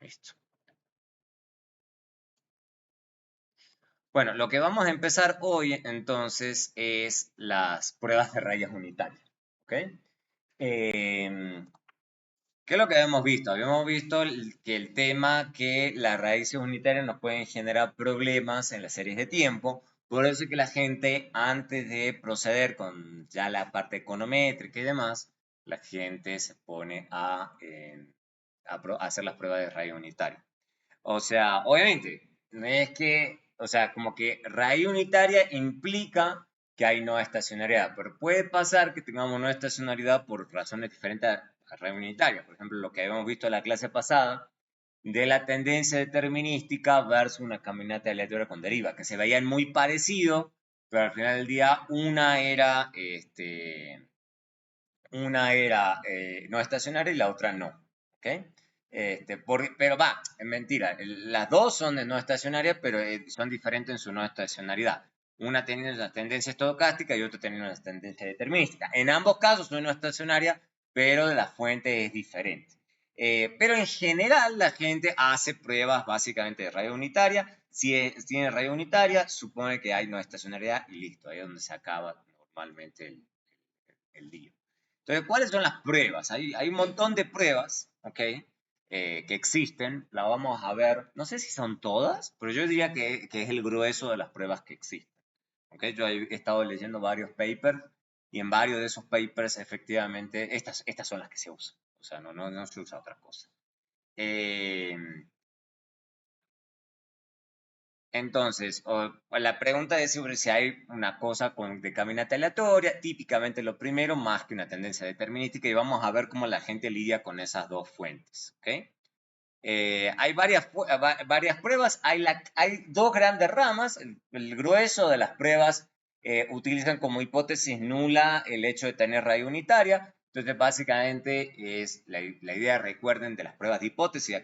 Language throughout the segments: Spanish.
Listo. Bueno, lo que vamos a empezar hoy entonces es las pruebas de rayas unitarias. ¿Ok? ¿Qué es lo que habíamos visto? Habíamos visto que el tema que las raíces unitarias nos pueden generar problemas en las series de tiempo. Por eso es que la gente, antes de proceder con ya la parte econométrica y demás, la gente se pone a hacer las pruebas de rayas unitarias. O sea, obviamente, no es que, o sea, como que raíz unitaria implica que hay no estacionariedad, pero puede pasar que tengamos no estacionariedad por razones diferentes a raíz unitaria. Por ejemplo, lo que habíamos visto en la clase pasada de la tendencia determinística versus una caminata aleatoria con deriva, que se veían muy parecidos, pero al final del día una era no estacionaria y la otra no. ¿Ok? Pero va, es mentira. Las dos son de no estacionaria, pero son diferentes en su no estacionalidad. Una teniendo una tendencia estocástica y otra teniendo una tendencia determinística. En ambos casos son no estacionaria, pero la fuente es diferente. Pero en general la gente hace pruebas básicamente de radio unitaria. Si tiene radio unitaria, supone que hay no estacionariedad y listo. Ahí es donde se acaba normalmente el día. Entonces, ¿cuáles son las pruebas? Hay un montón de pruebas, ¿ok? Que existen, la vamos a ver, no sé si son todas, pero yo diría que es el grueso de las pruebas que existen. ¿Ok? Yo he estado leyendo varios papers y en varios de esos papers efectivamente estas son las que se usan. O sea, no se usa otra cosa. Eh, Entonces, la pregunta es sobre si hay una cosa de caminata aleatoria, típicamente lo primero, más que una tendencia determinística, y vamos a ver cómo la gente lidia con esas dos fuentes. ¿Ok? Hay varias pruebas, hay dos grandes ramas, el grueso de las pruebas utilizan como hipótesis nula el hecho de tener raíz unitaria. Entonces, básicamente es la idea, recuerden, de las pruebas de hipótesis.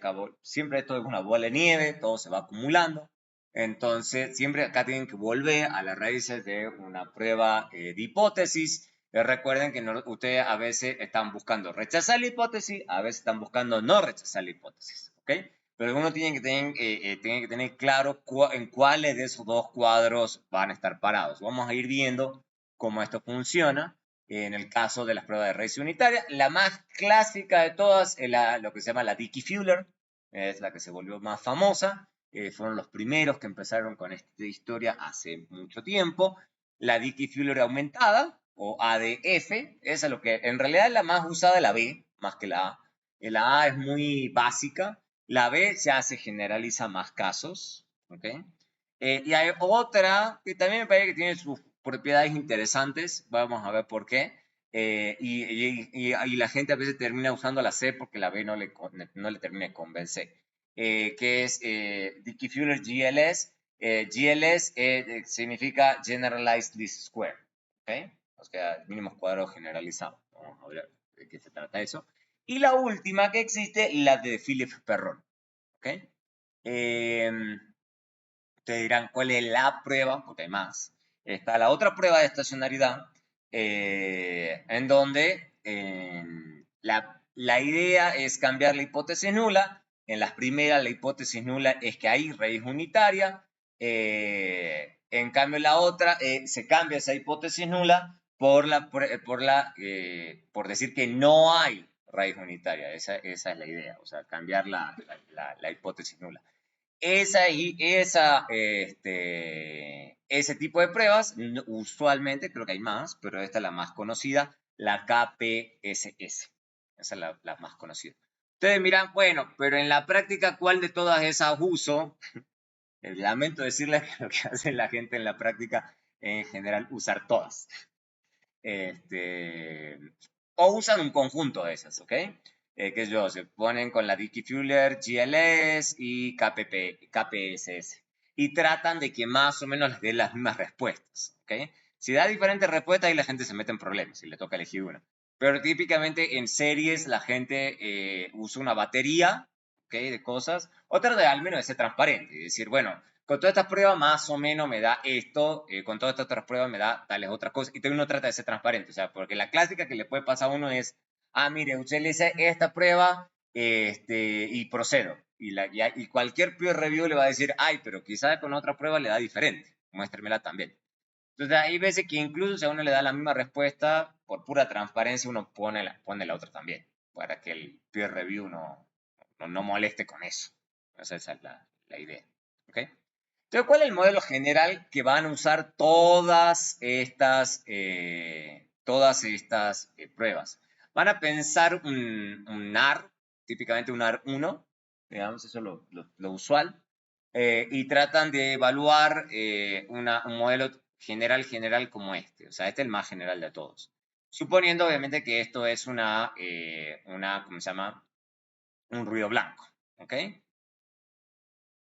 Siempre esto es una bola de nieve, todo se va acumulando. Entonces, siempre acá tienen que volver a las raíces de una prueba de hipótesis. Recuerden que ustedes a veces están buscando rechazar la hipótesis, a veces están buscando no rechazar la hipótesis. ¿Ok? Pero uno tiene que tener claro en cuáles de esos dos cuadros van a estar parados. Vamos a ir viendo cómo esto funciona. En el caso de las pruebas de raíz unitaria, la más clásica de todas es lo que se llama la Dickey-Fuller, es la que se volvió más famosa. Fueron los primeros que empezaron con esta historia hace mucho tiempo. La Dickey-Fuller aumentada, o ADF, esa es lo que en realidad es la más usada, la B, más que la A. La A es muy básica, la B ya se generaliza más casos, ¿ok? Y hay otra que también me parece que tiene sus propiedades interesantes, vamos a ver por qué. Y la gente a veces termina usando la C porque la B no le termina de convencer. Que es Dickey-Fuller GLS. GLS significa Generalized Least Square. ¿Ok? O sea, mínimos cuadrados generalizados. Vamos a ver de qué se trata eso. Y la última que existe, la de Philip Perron. ¿Ok? Eh, Ustedes dirán, ¿cuál es la prueba? Porque hay más. Está la otra prueba de estacionalidad, en donde la idea es cambiar la hipótesis nula. En las primeras, la hipótesis nula es que hay raíz unitaria. En cambio, la otra se cambia esa hipótesis nula por decir que no hay raíz unitaria. Esa es la idea, o sea, cambiar la hipótesis nula. Ese tipo de pruebas, usualmente, creo que hay más, pero esta es la más conocida, la KPSS. Esa es la más conocida. Ustedes miran, bueno, pero en la práctica, ¿cuál de todas esas uso? Lamento decirles que lo que hace la gente en la práctica, en general, usar todas. Este, o usan un conjunto de esas, ¿ok? Que yo, se ponen con la Dickey-Fuller, GLS y KPSS. Y tratan de que más o menos les den las mismas respuestas, ¿ok? Si da diferentes respuestas, ahí la gente se mete en problemas si le toca elegir una. Pero típicamente en series la gente usa una batería, ¿ok? De cosas. Otra de al menos de ser transparente y decir, bueno, con todas estas pruebas más o menos me da esto, con todas estas otras pruebas me da tales otras cosas, y uno trata de ser transparente, o sea, porque la clásica que le puede pasar a uno es, mire, usted le dice esta prueba y procedo. Y cualquier peer review le va a decir, ay, pero quizás con otra prueba le da diferente, muéstremela también. Entonces hay veces que incluso si a uno le da la misma respuesta, por pura transparencia uno pone la otra también, para que el peer review no moleste con eso. Esa es la idea. ¿Ok? Entonces, ¿cuál es el modelo general que van a usar todas estas pruebas? Van a pensar un NAR, típicamente un NAR 1, digamos, eso es lo usual, y tratan de evaluar un modelo general como este. O sea, este es el más general de todos. Suponiendo, obviamente, que esto es ¿cómo se llama? Un ruido blanco. ¿Ok?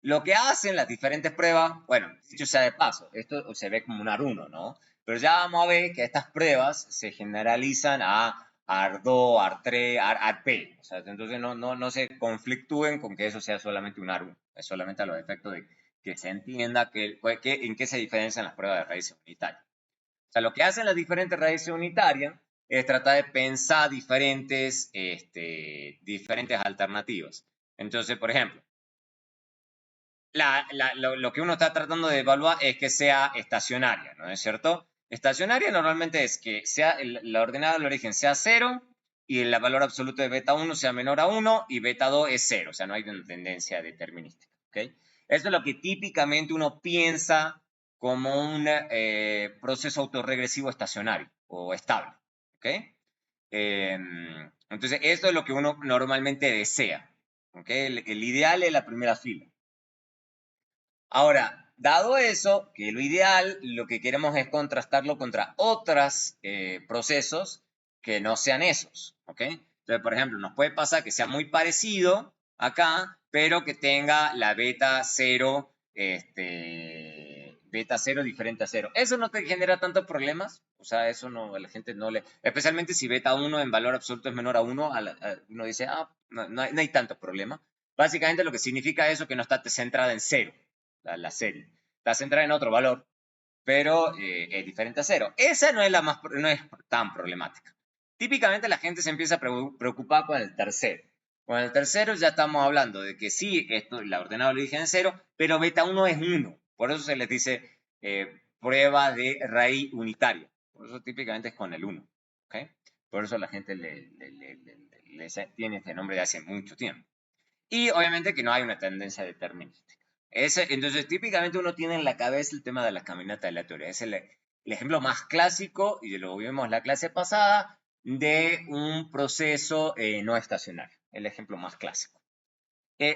Lo que hacen las diferentes pruebas, bueno, dicho sea de paso, esto se ve como un AR1, ¿no? Pero ya vamos a ver que estas pruebas se generalizan a AR2, AR3, ARP. O sea, entonces no se conflictúen con que eso sea solamente un AR1. Es solamente a los efectos de que se entienda en qué se diferencian las pruebas de raíces unitarias. O sea, lo que hacen las diferentes raíces unitarias es tratar de pensar diferentes alternativas. Entonces, por ejemplo, lo que uno está tratando de evaluar es que sea estacionaria, ¿no es cierto? Estacionaria normalmente es que la ordenada del origen sea 0 y el valor absoluto de beta 1 sea menor a 1 y beta 2 es 0, o sea, no hay una tendencia determinística. ¿Okay? Eso es lo que típicamente uno piensa como un proceso autorregresivo estacionario o estable. ¿Okay? Entonces, esto es lo que uno normalmente desea. ¿Okay? El ideal es la primera fila. Ahora, dado eso, que lo ideal, lo que queremos es contrastarlo contra otros procesos que no sean esos, ¿ok? Entonces, por ejemplo, nos puede pasar que sea muy parecido acá, pero que tenga la beta 0, beta 0 diferente a 0. Eso no te genera tantos problemas, o sea, eso no, a la gente no le... Especialmente si beta 1 en valor absoluto es menor a 1, uno dice, no hay tanto problema. Básicamente lo que significa eso es que no está centrada en 0 la serie. Está centrada en otro valor, pero es diferente a 0. Esa no es tan problemática. Típicamente la gente se empieza a preocupar con el tercero. Con el tercero ya estamos hablando de que sí, la ordenada de origen es 0, pero beta 1 es 1. Por eso se les dice prueba de raíz unitaria. Por eso típicamente es con el 1. ¿Okay? Por eso la gente tiene este nombre de hace mucho tiempo. Y obviamente que no hay una tendencia determinística. Entonces, típicamente uno tiene en la cabeza el tema de la caminata aleatoria. Es el ejemplo más clásico, y lo vimos en la clase pasada, de un proceso no estacionario. El ejemplo más clásico.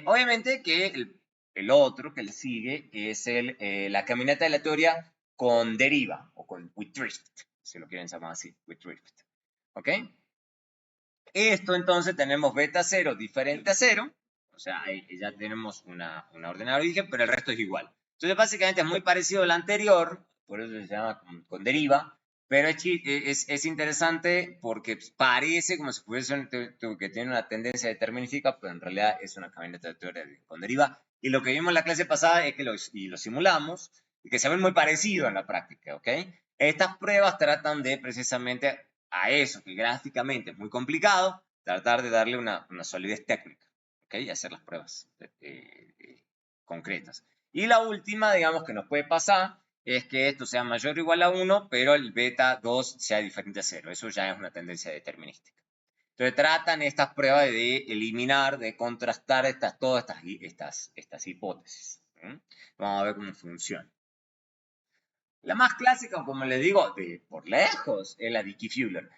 Obviamente que el otro que le sigue es la caminata aleatoria con deriva, o with drift, si lo quieren llamar así, with drift. ¿Ok? Esto entonces tenemos beta 0 diferente a 0, o sea, ahí ya tenemos una ordenada de origen, pero el resto es igual. Entonces básicamente es muy parecido al anterior, por eso se llama con deriva, pero es interesante porque parece como si fuese que tiene una tendencia determinística, pero en realidad es una caminata de teoría con deriva. Y lo que vimos en la clase pasada es que lo simulamos y que se ven muy parecidos en la práctica, ¿ok? Estas pruebas tratan de precisamente a eso, que gráficamente es muy complicado, tratar de darle una solidez técnica, ¿ok? Y hacer las pruebas concretas. Y la última, digamos, que nos puede pasar es que esto sea mayor o igual a 1, pero el beta 2 sea diferente a 0. Eso ya es una tendencia determinística. Entonces tratan estas pruebas de eliminar, de contrastar todas estas hipótesis. Vamos a ver cómo funciona. La más clásica, como les digo, por lejos, es la Dickey-Fuller.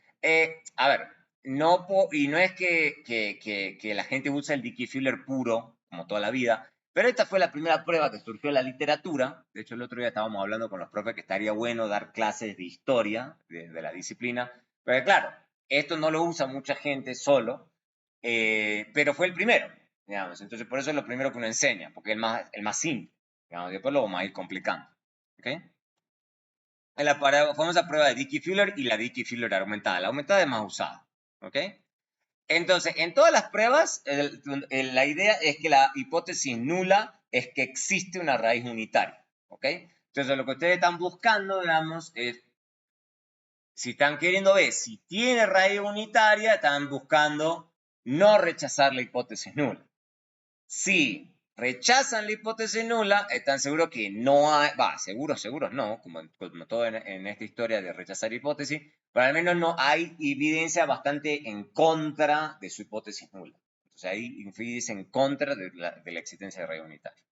A ver, y no es que la gente use el Dickey-Fuller puro, como toda la vida, pero esta fue la primera prueba que surgió en la literatura. De hecho, el otro día estábamos hablando con los profes que estaría bueno dar clases de historia de la disciplina. Pero claro, esto no lo usa mucha gente solo, pero fue el primero, digamos. Entonces, por eso es lo primero que uno enseña, porque es el más simple. Digamos, después lo vamos a ir complicando. ¿Okay? En la famosa prueba de Dickey-Fuller y la Dickey-Fuller aumentada. La aumentada es más usada. ¿Ok? Entonces, en todas las pruebas, la idea es que la hipótesis nula es que existe una raíz unitaria. ¿Ok? Entonces, lo que ustedes están buscando, digamos, es, si están queriendo ver si tiene raíz unitaria, están buscando no rechazar la hipótesis nula. Si rechazan la hipótesis nula, están seguros que no hay, seguros no, como todo en esta historia de rechazar hipótesis, pero al menos no hay evidencia bastante en contra de su hipótesis nula. Entonces hay evidencia en contra de la existencia de rayo unitario.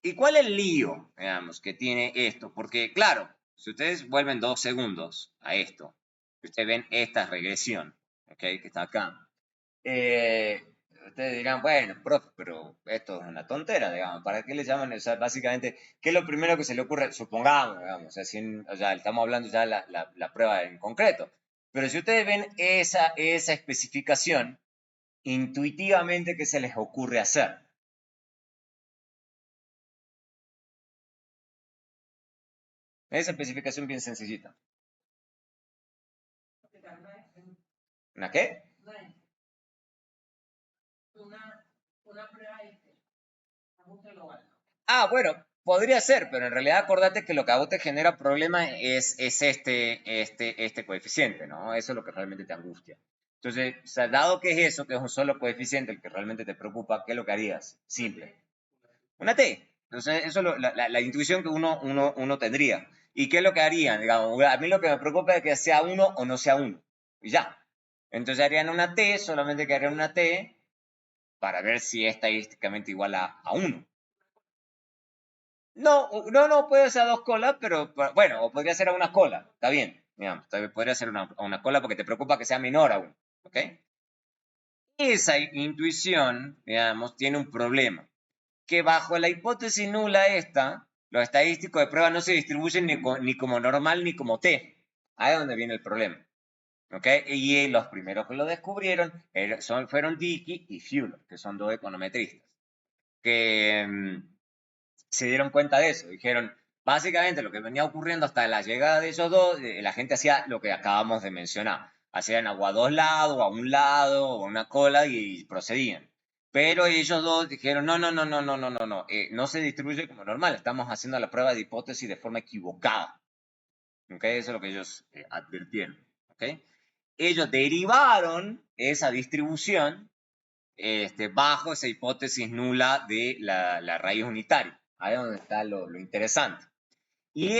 ¿Y cuál es el lío, digamos, que tiene esto? Porque, claro, si ustedes vuelven 2 segundos a esto, ustedes ven esta regresión, ¿ok? Que está acá. Eh, Ustedes dirán, bueno, profe, pero esto es una tontera, digamos, ¿para qué le llaman? O sea, básicamente, ¿qué es lo primero que se le ocurre? Supongamos, digamos, o sea, estamos hablando ya de la prueba en concreto. Pero si ustedes ven esa especificación, intuitivamente, ¿qué se les ocurre hacer? Esa especificación bien sencillita. ¿Una qué? Ah, bueno, podría ser, pero en realidad acordate que lo que a vos te genera problema es este coeficiente, ¿no? Eso es lo que realmente te angustia. Entonces, o sea, dado que es eso, que es un solo coeficiente el que realmente te preocupa, ¿qué es lo que harías? Simple. Una T. Entonces, eso es la intuición que uno tendría. ¿Y qué es lo que harían? Digamos, a mí lo que me preocupa es que sea uno o no sea uno. Y ya. Entonces harían una T, solamente que harían una T para ver si es estadísticamente igual a 1. No, no, puede ser a dos colas, pero bueno, o podría ser a una cola, está bien, digamos, podría ser a una cola porque te preocupa que sea menor a 1, ¿ok? Esa intuición, digamos, tiene un problema, que bajo la hipótesis nula esta, los estadísticos de prueba no se distribuyen ni como normal ni como T. Ahí es donde viene el problema, ¿ok? Y los primeros que lo descubrieron fueron Dickey y Fuller, que son dos econometristas, que se dieron cuenta de eso. Dijeron, básicamente lo que venía ocurriendo hasta la llegada de esos dos, la gente hacía lo que acabamos de mencionar. Hacían agua a dos lados, a un lado, o a una cola y procedían. Pero ellos dos dijeron, no, no, no, no, no, no, no, no, no se distribuye como normal, estamos haciendo la prueba de hipótesis de forma equivocada. ¿Ok? Eso es lo que ellos advirtieron. ¿Ok? Ellos derivaron esa distribución bajo esa hipótesis nula de la raíz unitaria. Ahí es donde está lo interesante. Y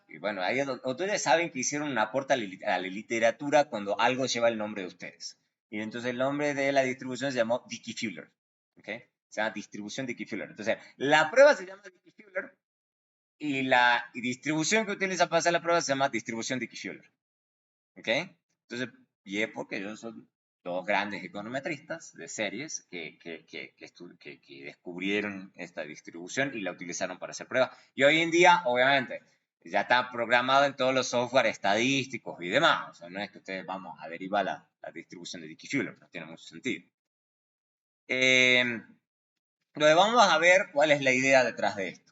y bueno, ahí es donde ustedes saben que hicieron un aporte a la literatura cuando algo lleva el nombre de ustedes. Y entonces el nombre de la distribución se llamó Dickey-Fuller. ¿Ok? Se llama distribución Dickey-Fuller. Entonces, la prueba se llama Dickey-Fuller y la distribución que utiliza para hacer la prueba se llama distribución Dickey-Fuller. ¿Ok? Entonces, y es porque ellos son dos grandes econometristas de series que descubrieron esta distribución y la utilizaron para hacer pruebas. Y hoy en día, obviamente, ya está programado en todos los software estadísticos y demás. O sea, no es que ustedes vamos a derivar la distribución de Dickey-Fuller, no tiene mucho sentido. Lo que vamos a ver cuál es la idea detrás de esto.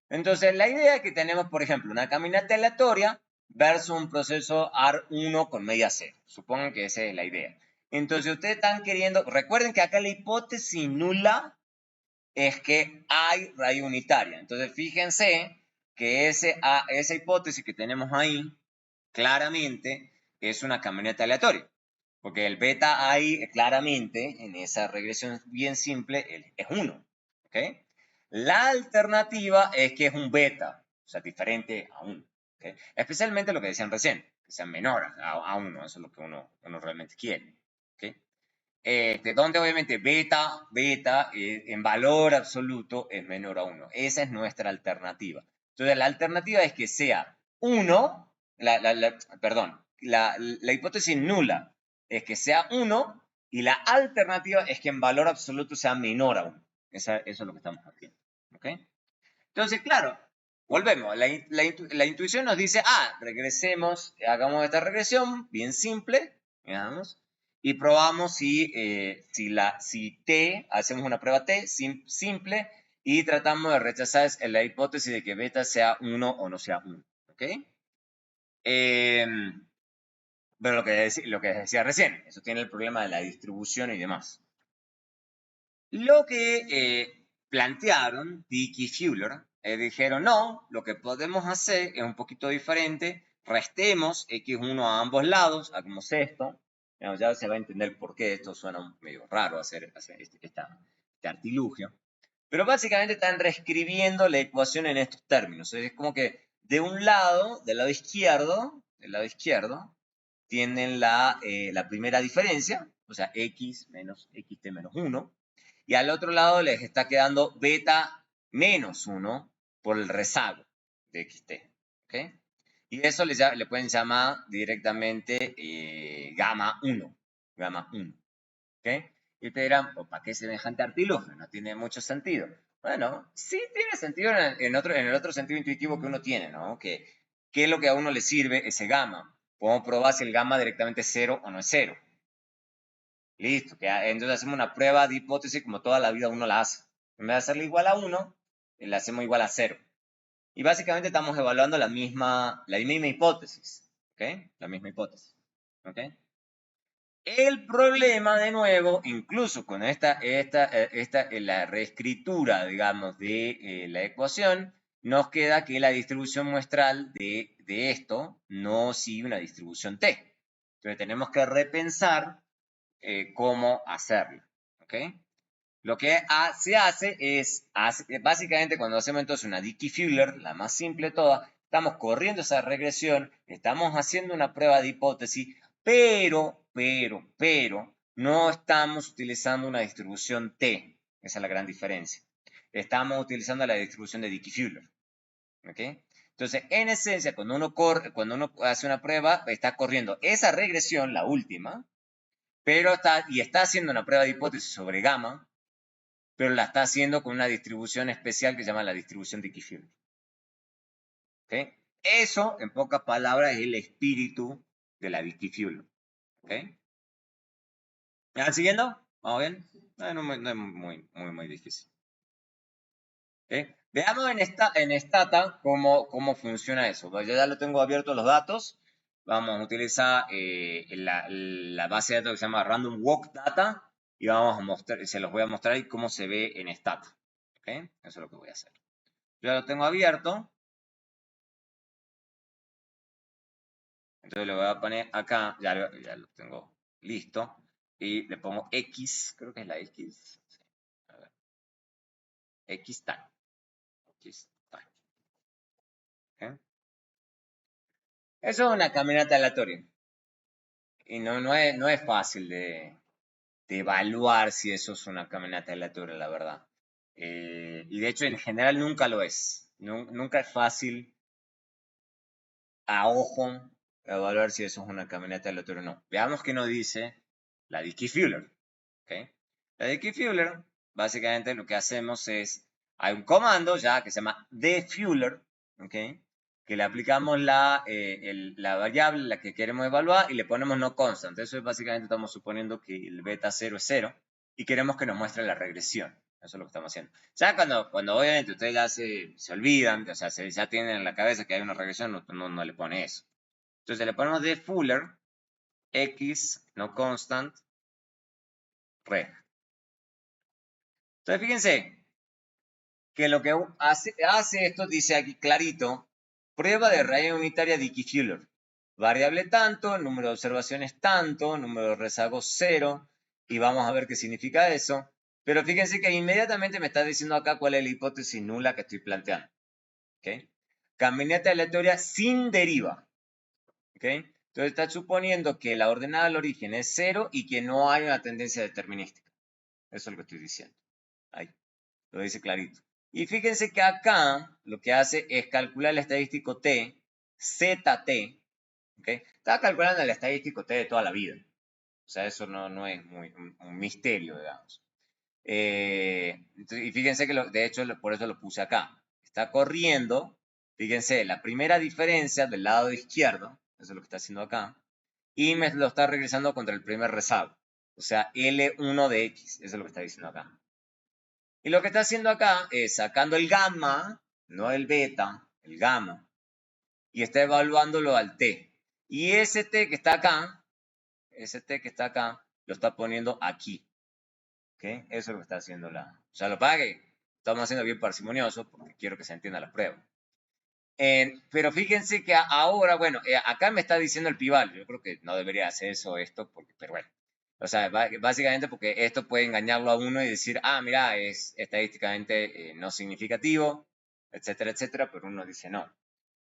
Entonces, la idea es que tenemos, por ejemplo, una caminata aleatoria versus un proceso AR1 con media C. Supongan que esa es la idea. Entonces, ustedes están queriendo, recuerden que acá la hipótesis nula es que hay raíz unitaria. Entonces, fíjense que esa hipótesis que tenemos ahí, claramente, es una caminata aleatoria. Porque el beta ahí, claramente, en esa regresión bien simple, es 1. ¿Ok? La alternativa es que es un beta, o sea, diferente a 1. ¿Okay? Especialmente lo que decían recién, que sea menor a 1, eso es lo que uno realmente quiere. ¿Okay? Donde obviamente beta en valor absoluto es menor a 1. Esa es nuestra alternativa. Entonces, la alternativa es que sea 1, perdón, la hipótesis nula es que sea 1 y la alternativa es que en valor absoluto sea menor a 1. Eso es lo que estamos haciendo. ¿Okay? Entonces, claro, volvemos. La intuición nos dice, regresemos, hagamos esta regresión bien simple, digamos, y probamos si T, hacemos una prueba T simple y tratamos de rechazar la hipótesis de que beta sea 1 o no sea 1. ¿Ok? Pero lo que decía recién, eso tiene el problema de la distribución y demás. Lo que plantearon Dick y Fuller, dijeron, no, lo que podemos hacer es un poquito diferente, restemos x1 a ambos lados, hagamos esto, Digamos, ya se va a entender por qué esto suena medio raro hacer este artilugio. Pero básicamente están reescribiendo la ecuación en estos términos. Es como que de un lado, del lado izquierdo, tienen la primera diferencia, o sea, x menos xt menos 1, y al otro lado les está quedando beta menos 1 por el rezago de xt. ¿Okay? Y eso le pueden llamar directamente gamma 1. Gamma 1. ¿Okay? Y te dirán, ¿para qué semejante artilugio? No tiene mucho sentido. Bueno, sí tiene sentido en el otro sentido intuitivo que uno tiene, ¿no? Que qué es lo que a uno le sirve ese gamma. Podemos probar si el gamma directamente es 0 o no es 0. Listo, entonces hacemos una prueba de hipótesis como toda la vida uno la hace. En vez de hacerla igual a 1, la hacemos igual a 0. Y básicamente estamos evaluando la misma hipótesis. ¿Ok? La misma hipótesis. ¿Ok? El problema, de nuevo, incluso con la reescritura, digamos, de la ecuación, nos queda que la distribución muestral de esto no sigue una distribución t. Entonces tenemos que repensar cómo hacerlo. ¿Ok? Lo que se hace es, básicamente cuando hacemos entonces una Dickey-Fuller, la más simple de todas, estamos corriendo esa regresión, estamos haciendo una prueba de hipótesis, pero, no estamos utilizando una distribución T. Esa es la gran diferencia. Estamos utilizando la distribución de Dickey-Fuller. ¿Ok? Entonces, en esencia, cuando uno hace una prueba, está corriendo esa regresión, la última, pero está haciendo una prueba de hipótesis sobre gamma, pero la está haciendo con una distribución especial que se llama la distribución de Dickey-Fuller. ¿Okay? Eso, en pocas palabras, es el espíritu de la Dickey-Fuller. ¿Okay? ¿Me van siguiendo? ¿Vamos bien? No es muy difícil. ¿Okay? Veamos en Stata cómo funciona eso. Yo ya lo tengo abierto los datos. Vamos a utilizar la base de datos que se llama Random Walk Data y se los voy a mostrar ahí cómo se ve en Stata. ¿Okay? Eso es lo que voy a hacer. Yo ya lo tengo abierto. Entonces lo voy a poner acá, ya lo tengo listo. Y le pongo X, creo que es la X. Sí, a ver. X time. X time. ¿Okay? Eso es una caminata aleatoria. Y no es fácil de evaluar si eso es una caminata aleatoria, la verdad. Y de hecho, en general nunca lo es. Nunca es fácil a ojo evaluar si eso es una caminata aleatoria o no. Veamos qué nos dice la Dickey-Fuller. ¿Okay? La Dickey-Fuller, básicamente lo que hacemos es, hay un comando ya que se llama defueler, ¿okay? Que le aplicamos la variable la que queremos evaluar y le ponemos no constant. Eso es básicamente estamos suponiendo que el beta 0 es 0 y queremos que nos muestre la regresión. Eso es lo que estamos haciendo. Ya cuando obviamente ustedes ya se olvidan, o sea, ya tienen en la cabeza que hay una regresión, no le pone eso. Entonces le ponemos defueler, x, no constant, reg. Entonces fíjense que lo que hace esto, dice aquí clarito, prueba de raíz unitaria de Dickey-Fuller. Variable tanto, número de observaciones tanto, número de rezagos 0, y vamos a ver qué significa eso. Pero fíjense que inmediatamente me está diciendo acá cuál es la hipótesis nula que estoy planteando. ¿Okay? Caminata aleatoria sin deriva. ¿Okay? Entonces está suponiendo que la ordenada del origen es 0 y que no hay una tendencia determinística. Eso es lo que estoy diciendo. Ahí, lo dice clarito. Y fíjense que acá lo que hace es calcular el estadístico T, ZT, ¿okay? Está calculando el estadístico T de toda la vida. O sea, eso no es un misterio, digamos. Y fíjense que, de hecho, por eso lo puse acá. Está corriendo, fíjense, la primera diferencia del lado izquierdo, eso es lo que está haciendo acá, y me lo está regresando contra el primer rezago. O sea, L1 de X, eso es lo que está diciendo acá. Y lo que está haciendo acá es sacando el gamma, no el beta, el gamma, y está evaluándolo al t. Y ese t que está acá, lo está poniendo aquí. ¿Okay? Eso es lo que está haciendo o sea, lo pague. Estamos haciendo bien parsimonioso porque quiero que se entienda la prueba. Pero fíjense que ahora, bueno, acá me está diciendo el pi-value. Yo creo que no debería hacer eso esto, porque, pero bueno. O sea, básicamente porque esto puede engañarlo a uno y decir, ah, mira, es estadísticamente no significativo, etcétera, etcétera, pero uno dice no.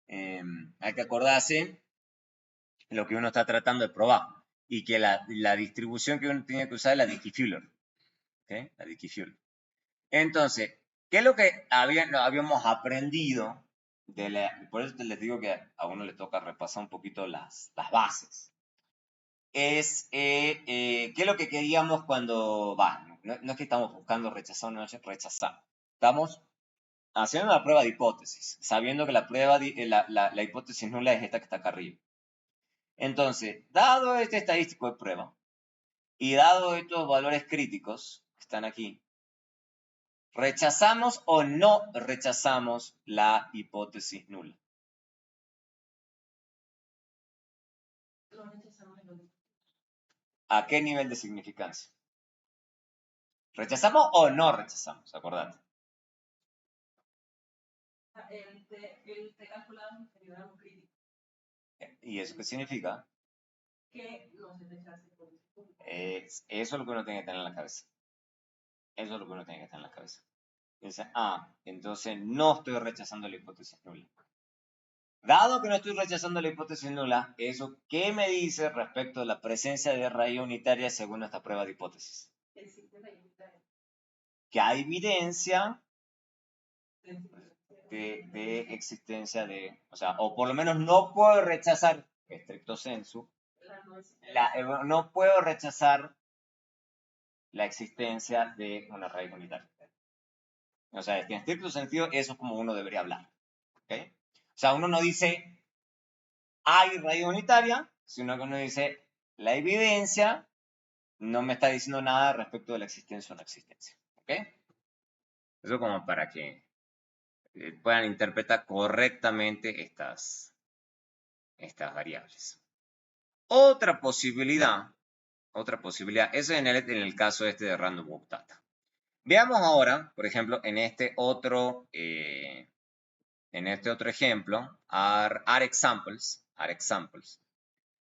Hay que acordarse lo que uno está tratando de probar y que la distribución que uno tiene que usar es la Dickey-Fuller. ¿Okay? La Dickey-Fuller. Entonces, ¿qué es lo que habíamos aprendido? Por eso les digo que a uno le toca repasar un poquito las bases. ¿Qué es lo que queríamos cuando, no es que estamos buscando rechazar o no rechazar, estamos haciendo una prueba de hipótesis, sabiendo que la hipótesis nula es esta que está acá arriba. Entonces, dado este estadístico de prueba y dado estos valores críticos que están aquí, ¿rechazamos o no rechazamos la hipótesis nula? ¿A qué nivel de significancia? ¿Rechazamos o no rechazamos? Acordate. El T calculado inferior a lo crítico. ¿Y eso qué significa? Que no se rechace por eso es lo que uno tiene que tener en la cabeza. Eso es lo que uno tiene que tener en la cabeza. Dice, entonces no estoy rechazando la hipótesis nula. Dado que no estoy rechazando la hipótesis nula, ¿eso qué me dice respecto a la presencia de raíz unitaria según esta prueba de hipótesis? Que hay evidencia de existencia de, o sea, o por lo menos no puedo rechazar, estricto sensu, no puedo rechazar la existencia de una raíz unitaria. O sea, en estricto sentido, eso es como uno debería hablar. ¿Okay? O sea, uno no dice hay raíz unitaria, sino que uno dice la evidencia no me está diciendo nada respecto de la existencia o no existencia. ¿Ok? Eso como para que puedan interpretar correctamente estas variables. Otra posibilidad, eso en el caso este de Random Walk Data. Veamos ahora, por ejemplo, en este otro ejemplo, are examples.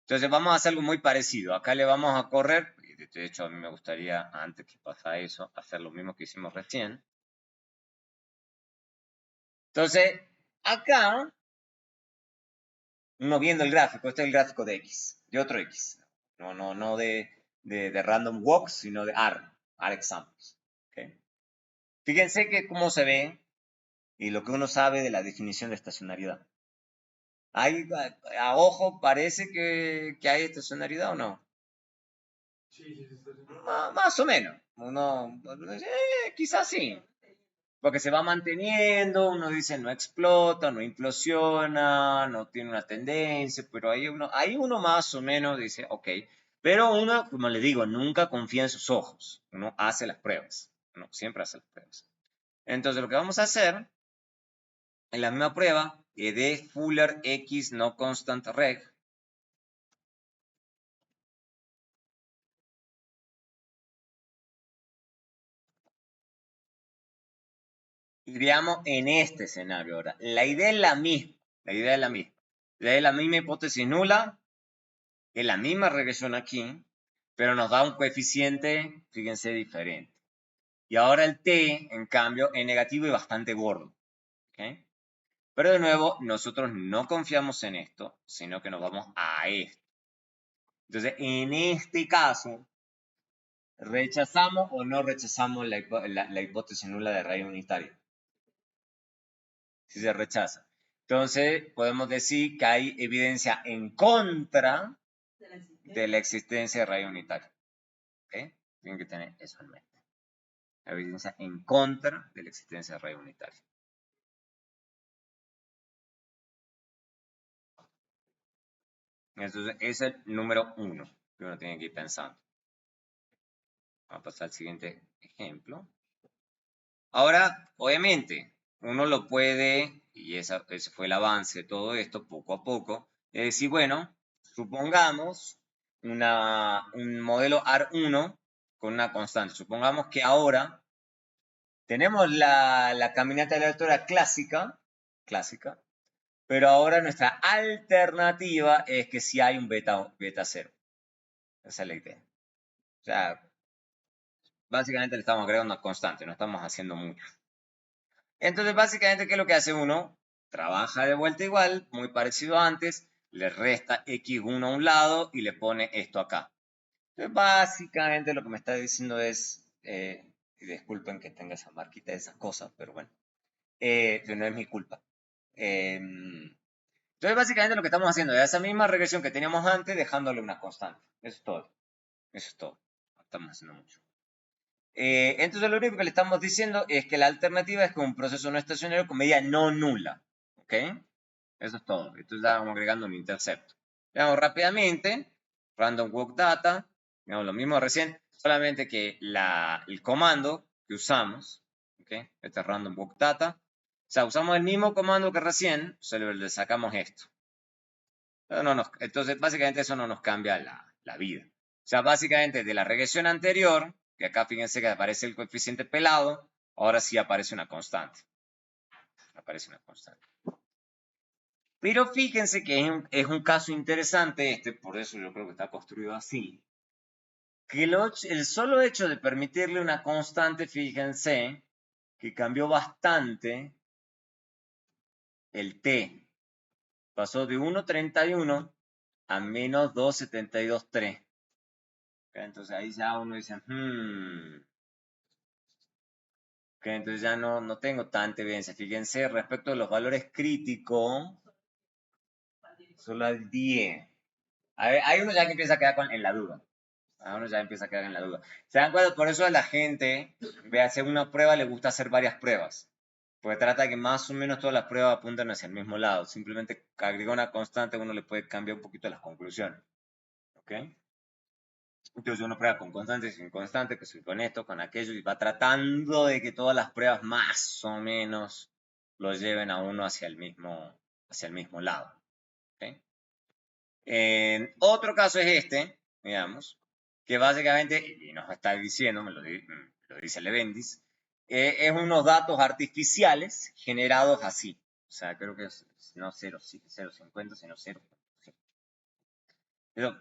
Entonces vamos a hacer algo muy parecido. Acá le vamos a correr, de hecho a mí me gustaría, antes que pasa eso, hacer lo mismo que hicimos recién. Entonces, acá, uno viendo el gráfico, este es el gráfico de X, de otro X. No de random walks, sino de are examples. ¿Okay? Fíjense que cómo se ve y lo que uno sabe de la definición de estacionariedad. A ojo parece que hay estacionariedad o no. Sí, más o menos. Quizás sí. Porque se va manteniendo, uno dice no explota, no implosiona, no tiene una tendencia, pero ahí uno más o menos dice, ok. Pero uno, como le digo, nunca confía en sus ojos. Uno hace las pruebas. Uno siempre hace las pruebas. Entonces lo que vamos a hacer en la misma prueba de Fuller X no constant reg. Y veamos en este escenario ahora. La idea es la misma. La idea es la misma hipótesis nula, es la misma regresión aquí, pero nos da un coeficiente, fíjense, diferente. Y ahora el t, en cambio, es negativo y bastante gordo. ¿Okay? Pero de nuevo, nosotros no confiamos en esto, sino que nos vamos a esto. Entonces, en este caso, ¿rechazamos o no rechazamos la hipótesis nula de raíz unitaria? Si se rechaza. Entonces, podemos decir que hay evidencia en contra de la existencia de raíz unitaria. ¿Okay? Tienen que tener eso en mente. La evidencia en contra de la existencia de raíz unitaria. Entonces, ese es el número 1 que uno tiene que ir pensando. Vamos a pasar al siguiente ejemplo. Ahora, obviamente, uno lo puede, y ese fue el avance de todo esto, poco a poco, es decir, bueno, supongamos un modelo AR1 con una constante. Supongamos que ahora tenemos la caminata aleatoria clásica, Pero ahora nuestra alternativa es que sí hay un beta 0. Esa es la idea. O sea, básicamente le estamos agregando una constante, no estamos haciendo mucho. Entonces, básicamente, ¿qué es lo que hace uno? Trabaja de vuelta igual, muy parecido a antes, le resta x1 a un lado y le pone esto acá. Entonces, básicamente lo que me está diciendo es, y disculpen que tenga esa marquita de esas cosas, pero bueno, que no es mi culpa. Entonces, básicamente lo que estamos haciendo es esa misma regresión que teníamos antes, dejándole una constante. Eso es todo. Eso es todo. No estamos haciendo mucho. Entonces, lo único que le estamos diciendo es que la alternativa es que un proceso no estacionario con medida no nula. ¿Ok? Eso es todo. Entonces, ya vamos agregando un intercepto. Veamos rápidamente. Random walk data. Veamos lo mismo recién. Solamente que el comando que usamos. ¿Ok? Este es random walk data. O sea, usamos el mismo comando que recién. Solo le sacamos esto. Entonces, básicamente eso no nos cambia la vida. O sea, básicamente de la regresión anterior, que acá fíjense que aparece el coeficiente pelado, ahora sí aparece una constante. Aparece una constante. Pero fíjense que es un caso interesante este, por eso yo creo que está construido así. Que el solo hecho de permitirle una constante, fíjense, que cambió bastante el t. Pasó de 1,31 a menos 2,72,3. Entonces ahí ya uno dice, que entonces ya no tengo tanta evidencia. Fíjense, respecto a los valores críticos, solo hay 10. Hay uno ya que empieza a quedar en la duda. A uno ya empieza a quedar en la duda. ¿Se dan cuenta? Por eso a la gente, ve a hacer una prueba, le gusta hacer varias pruebas. Porque trata de que más o menos todas las pruebas apuntan hacia el mismo lado. Simplemente agregar una constante, uno le puede cambiar un poquito las conclusiones. ¿Ok? Entonces uno prueba con constante, sin constante, que soy con esto, con aquello, y va tratando de que todas las pruebas más o menos lo lleven a uno hacia el mismo lado. ¿Okay? Otro caso es este, digamos, que básicamente, y nos está diciendo, me lo dice Levendis, es unos datos artificiales generados así. O sea, creo que es no 0,50, sino 0. Pero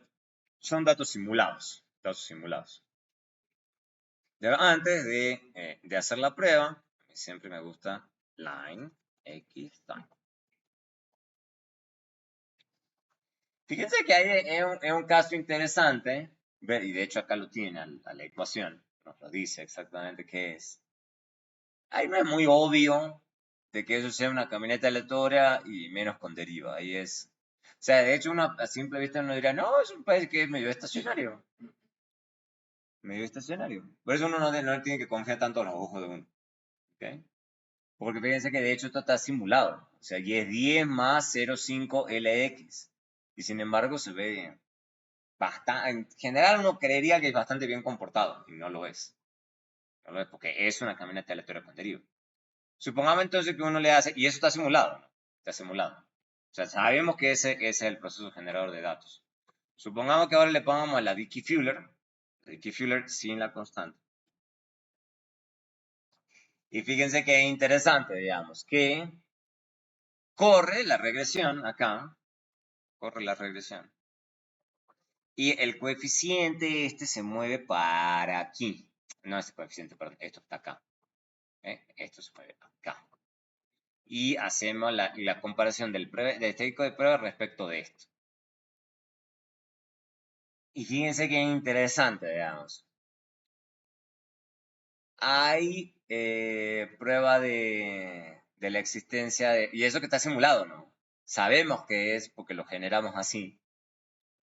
son datos simulados. Datos simulados. Antes de hacer la prueba, siempre me gusta line x time. Fíjense que es un caso interesante, y de hecho acá lo tiene a la ecuación, nos lo dice exactamente qué es. Ahí no es muy obvio de que eso sea una camioneta aleatoria y menos con deriva. Ahí es. O sea, de hecho, a simple vista uno diría, no, es un país que es medio estacionario. Medio estacionario. Por eso uno no tiene que confiar tanto en los ojos de uno. ¿Okay? Porque fíjense que de hecho esto está simulado. O sea, y es 10 más 0,5 LX. Y sin embargo se ve bastante. En general uno creería que es bastante bien comportado. Y no lo es. No lo es porque es una camioneta aleatoria con deriva. Supongamos entonces que uno le hace. Y eso está simulado, ¿no? Está simulado. O sea, sabemos que ese es el proceso generador de datos. Supongamos que ahora le pongamos a la Vicky Fuller. Vicky Fuller sin la constante. Y fíjense que es interesante, digamos, que corre la regresión acá, corre la regresión. Y el coeficiente este se mueve para aquí. No este coeficiente, perdón, esto está acá. Esto se mueve acá. Y hacemos la comparación del estadístico de prueba respecto de esto. Y fíjense que es interesante, digamos. Hay prueba de la existencia de. Y eso que está simulado, ¿no? Sabemos que es porque lo generamos así.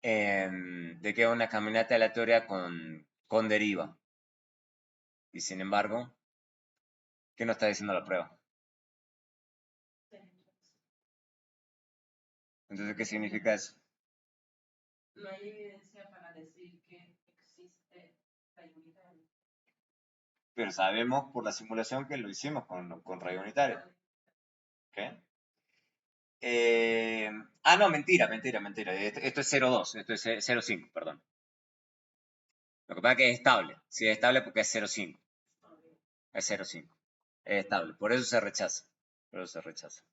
De que es una caminata aleatoria con deriva. Y sin embargo, ¿qué nos está diciendo la prueba? Entonces, ¿qué significa eso? No hay evidencia para decir que existe rayo unitario. Pero sabemos por la simulación que lo hicimos con rayo unitario. ¿Okay? No, mentira. Esto es 0,2, esto es 0,5, perdón. Lo que pasa es que es estable. Sí, es estable porque es 0,5. Es 0,5. Es estable. Por eso se rechaza. Por eso se rechaza.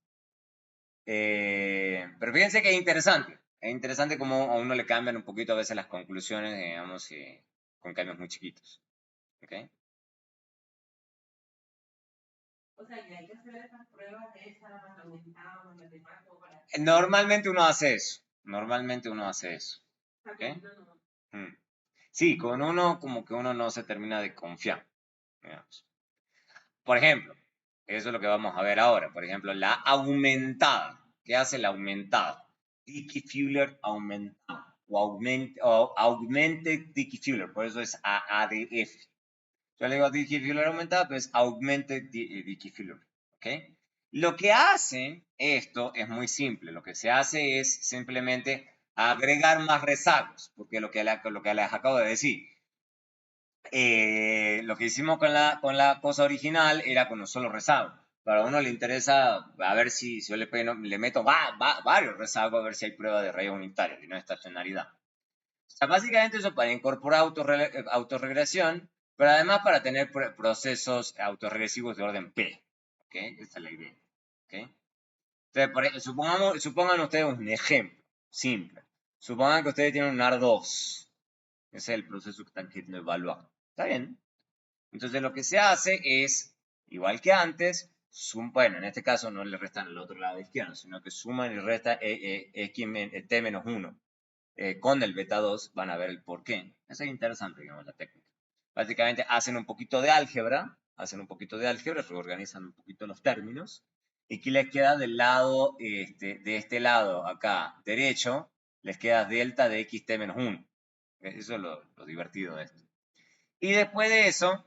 Pero fíjense que es interesante. Es interesante cómo a uno le cambian un poquito a veces las conclusiones, digamos, con cambios muy chiquitos. ¿Ok? O sea, que hay que hacer esas pruebas de esas aumentadas, matemáticas, como para Normalmente uno hace eso. Normalmente uno hace eso. ¿Ok? sacar una nota. Mm. Sí, con uno como que uno no se termina de confiar. Digamos. Por ejemplo, eso es lo que vamos a ver ahora. Por ejemplo, la aumentada. ¿Qué hace la aumentada? Dickey-Fuller aumentado. O augmented Dickey-Fuller. Por eso es AADF. Yo le digo Dickey-Fuller aumentada, pero es augmented Dickey-Fuller. ¿Ok? Lo que hace esto es muy simple. Lo que se hace es simplemente agregar más rezagos. Porque lo que les acabo de decir, lo que hicimos con la cosa original era con un solo rezago. Para uno le interesa a ver si yo le meto varios rezagos a ver si hay prueba de raíz unitaria y no de estacionalidad. O sea, básicamente eso para incorporar autorregresión, pero además para tener procesos autorregresivos de orden P. ¿Ok? Esta es la idea. ¿Ok? Entonces, supongan ustedes un ejemplo simple. Supongan que ustedes tienen un AR2. Ese es el proceso que están queriendo evaluar. ¿Está bien? Entonces lo que se hace es, igual que antes, bueno, en este caso no le restan al otro lado izquierdo, sino que suman y restan t menos 1. Con el beta 2 van a ver el por qué. Eso es interesante, digamos, la técnica. Básicamente hacen un poquito de álgebra, reorganizan un poquito los términos. ¿Y qué les queda del lado, de este lado acá derecho? Les queda delta de xt menos 1. Eso es lo divertido de esto. Y después de eso,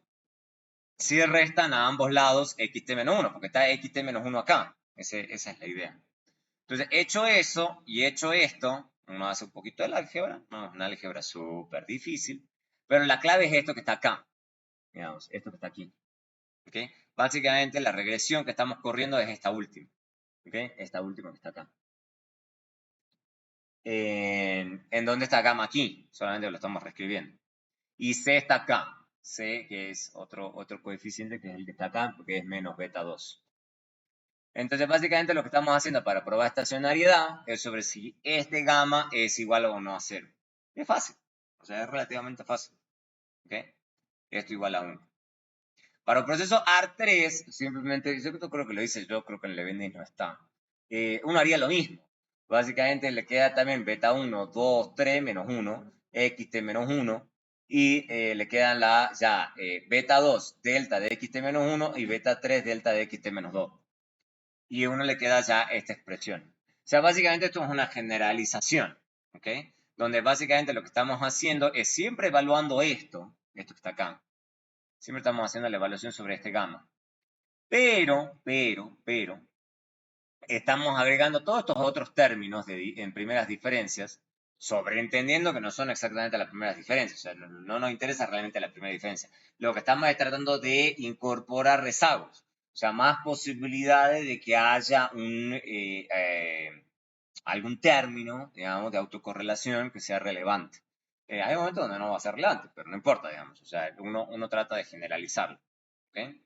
si restan a ambos lados xt-1, porque está xt-1 acá. Esa es la idea. Entonces, hecho eso y hecho esto, uno hace un poquito de álgebra, no es una álgebra súper difícil, pero la clave es esto que está acá, digamos, esto que está aquí. ¿Okay? Básicamente la regresión que estamos corriendo es esta última. ¿Okay? Esta última que está acá. ¿En dónde está gamma aquí? Solamente lo estamos reescribiendo. Y C está acá. C, que es otro coeficiente, que es el que está acá, porque es menos beta 2. Entonces, básicamente lo que estamos haciendo para probar estacionariedad es sobre si este gamma es igual o no a 0. Es fácil. O sea, es relativamente fácil. ¿Ok? Esto igual a 1. Para el proceso AR3, simplemente, yo creo que lo hice yo, creo que en el Leibniz no está. Uno haría lo mismo. Básicamente le queda también beta 1, 2, 3, menos 1, xt menos 1, y le quedan ya beta 2, delta de xt menos 1 y beta 3, delta de xt menos 2. Y a uno le queda ya esta expresión. O sea, básicamente esto es una generalización, ¿ok? Donde básicamente lo que estamos haciendo es siempre evaluando esto que está acá. Siempre estamos haciendo la evaluación sobre este gamma. Pero, estamos agregando todos estos otros términos en primeras diferencias, sobreentendiendo que no son exactamente las primeras diferencias. O sea, no nos interesa realmente la primera diferencia. Lo que estamos es tratando de incorporar rezagos. O sea, más posibilidades de que haya algún término, digamos, de autocorrelación que sea relevante. Hay momentos donde no va a ser relevante, pero no importa, digamos. O sea, uno trata de generalizarlo. ¿Okay?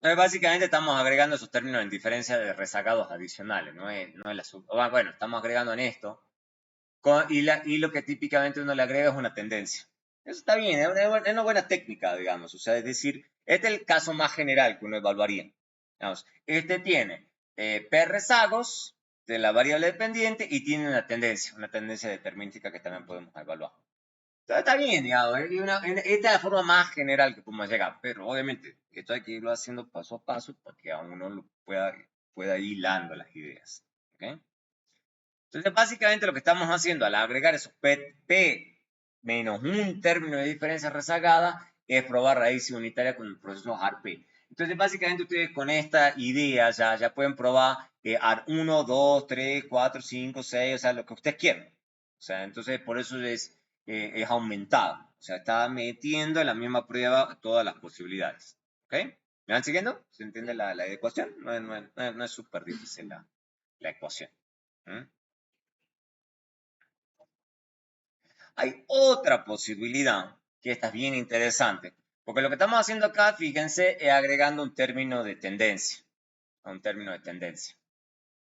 Básicamente estamos agregando esos términos en diferencia de rezagados adicionales, bueno, estamos agregando en esto, y lo que típicamente uno le agrega es una tendencia. Eso está bien, es una buena técnica, digamos, o sea, es decir, este es el caso más general que uno evaluaría. Digamos, este tiene P rezagos de la variable dependiente y tiene una tendencia determinística que también podemos evaluar. Está bien, digamos, esta es la forma más general que podemos llegar, pero obviamente esto hay que irlo haciendo paso a paso para que a uno pueda ir hilando las ideas. ¿Okay? Entonces, básicamente lo que estamos haciendo al agregar esos P menos un término de diferencia rezagada es probar raíces unitarias con el proceso ARP. Entonces, básicamente ustedes con esta idea ya pueden probar AR1, 2, 3, 4, 5, 6, o sea, lo que ustedes quieran. O sea, entonces por eso es aumentado. O sea, está metiendo en la misma prueba todas las posibilidades. ¿Ok? ¿Me van siguiendo? ¿Se entiende la ecuación? No es súper difícil la ecuación. ¿Mm? Hay otra posibilidad que esta es bien interesante, porque lo que estamos haciendo acá, fíjense, es agregando un término de tendencia. a un término de tendencia.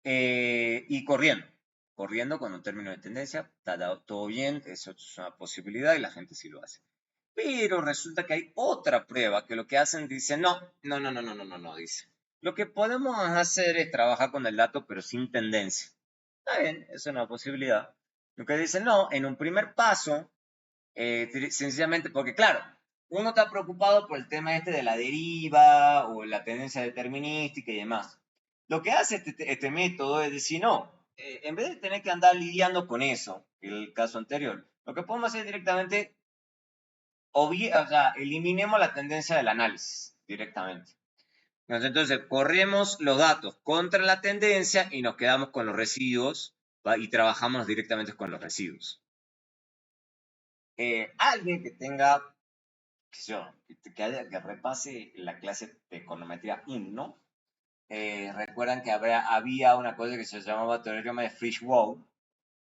Y corriendo con un término de tendencia, está todo bien, eso es una posibilidad y la gente sí lo hace. Pero resulta que hay otra prueba que lo que hacen dice, no, dice. Lo que podemos hacer es trabajar con el dato pero sin tendencia. Está bien, es una posibilidad. Lo que dicen, no, en un primer paso, sencillamente porque claro, uno está preocupado por el tema este de la deriva o la tendencia determinística y demás. Lo que hace este método es decir, no, en vez de tener que andar lidiando con eso, el caso anterior, lo que podemos hacer directamente, o sea, eliminemos la tendencia del análisis directamente. Entonces, corremos los datos contra la tendencia y nos quedamos con los residuos, ¿va? Y trabajamos directamente con los residuos. Alguien que tenga, qué sé yo, que repase la clase de econometría 1, recuerdan que había una cosa que se llamaba teorema de Frisch-Wald,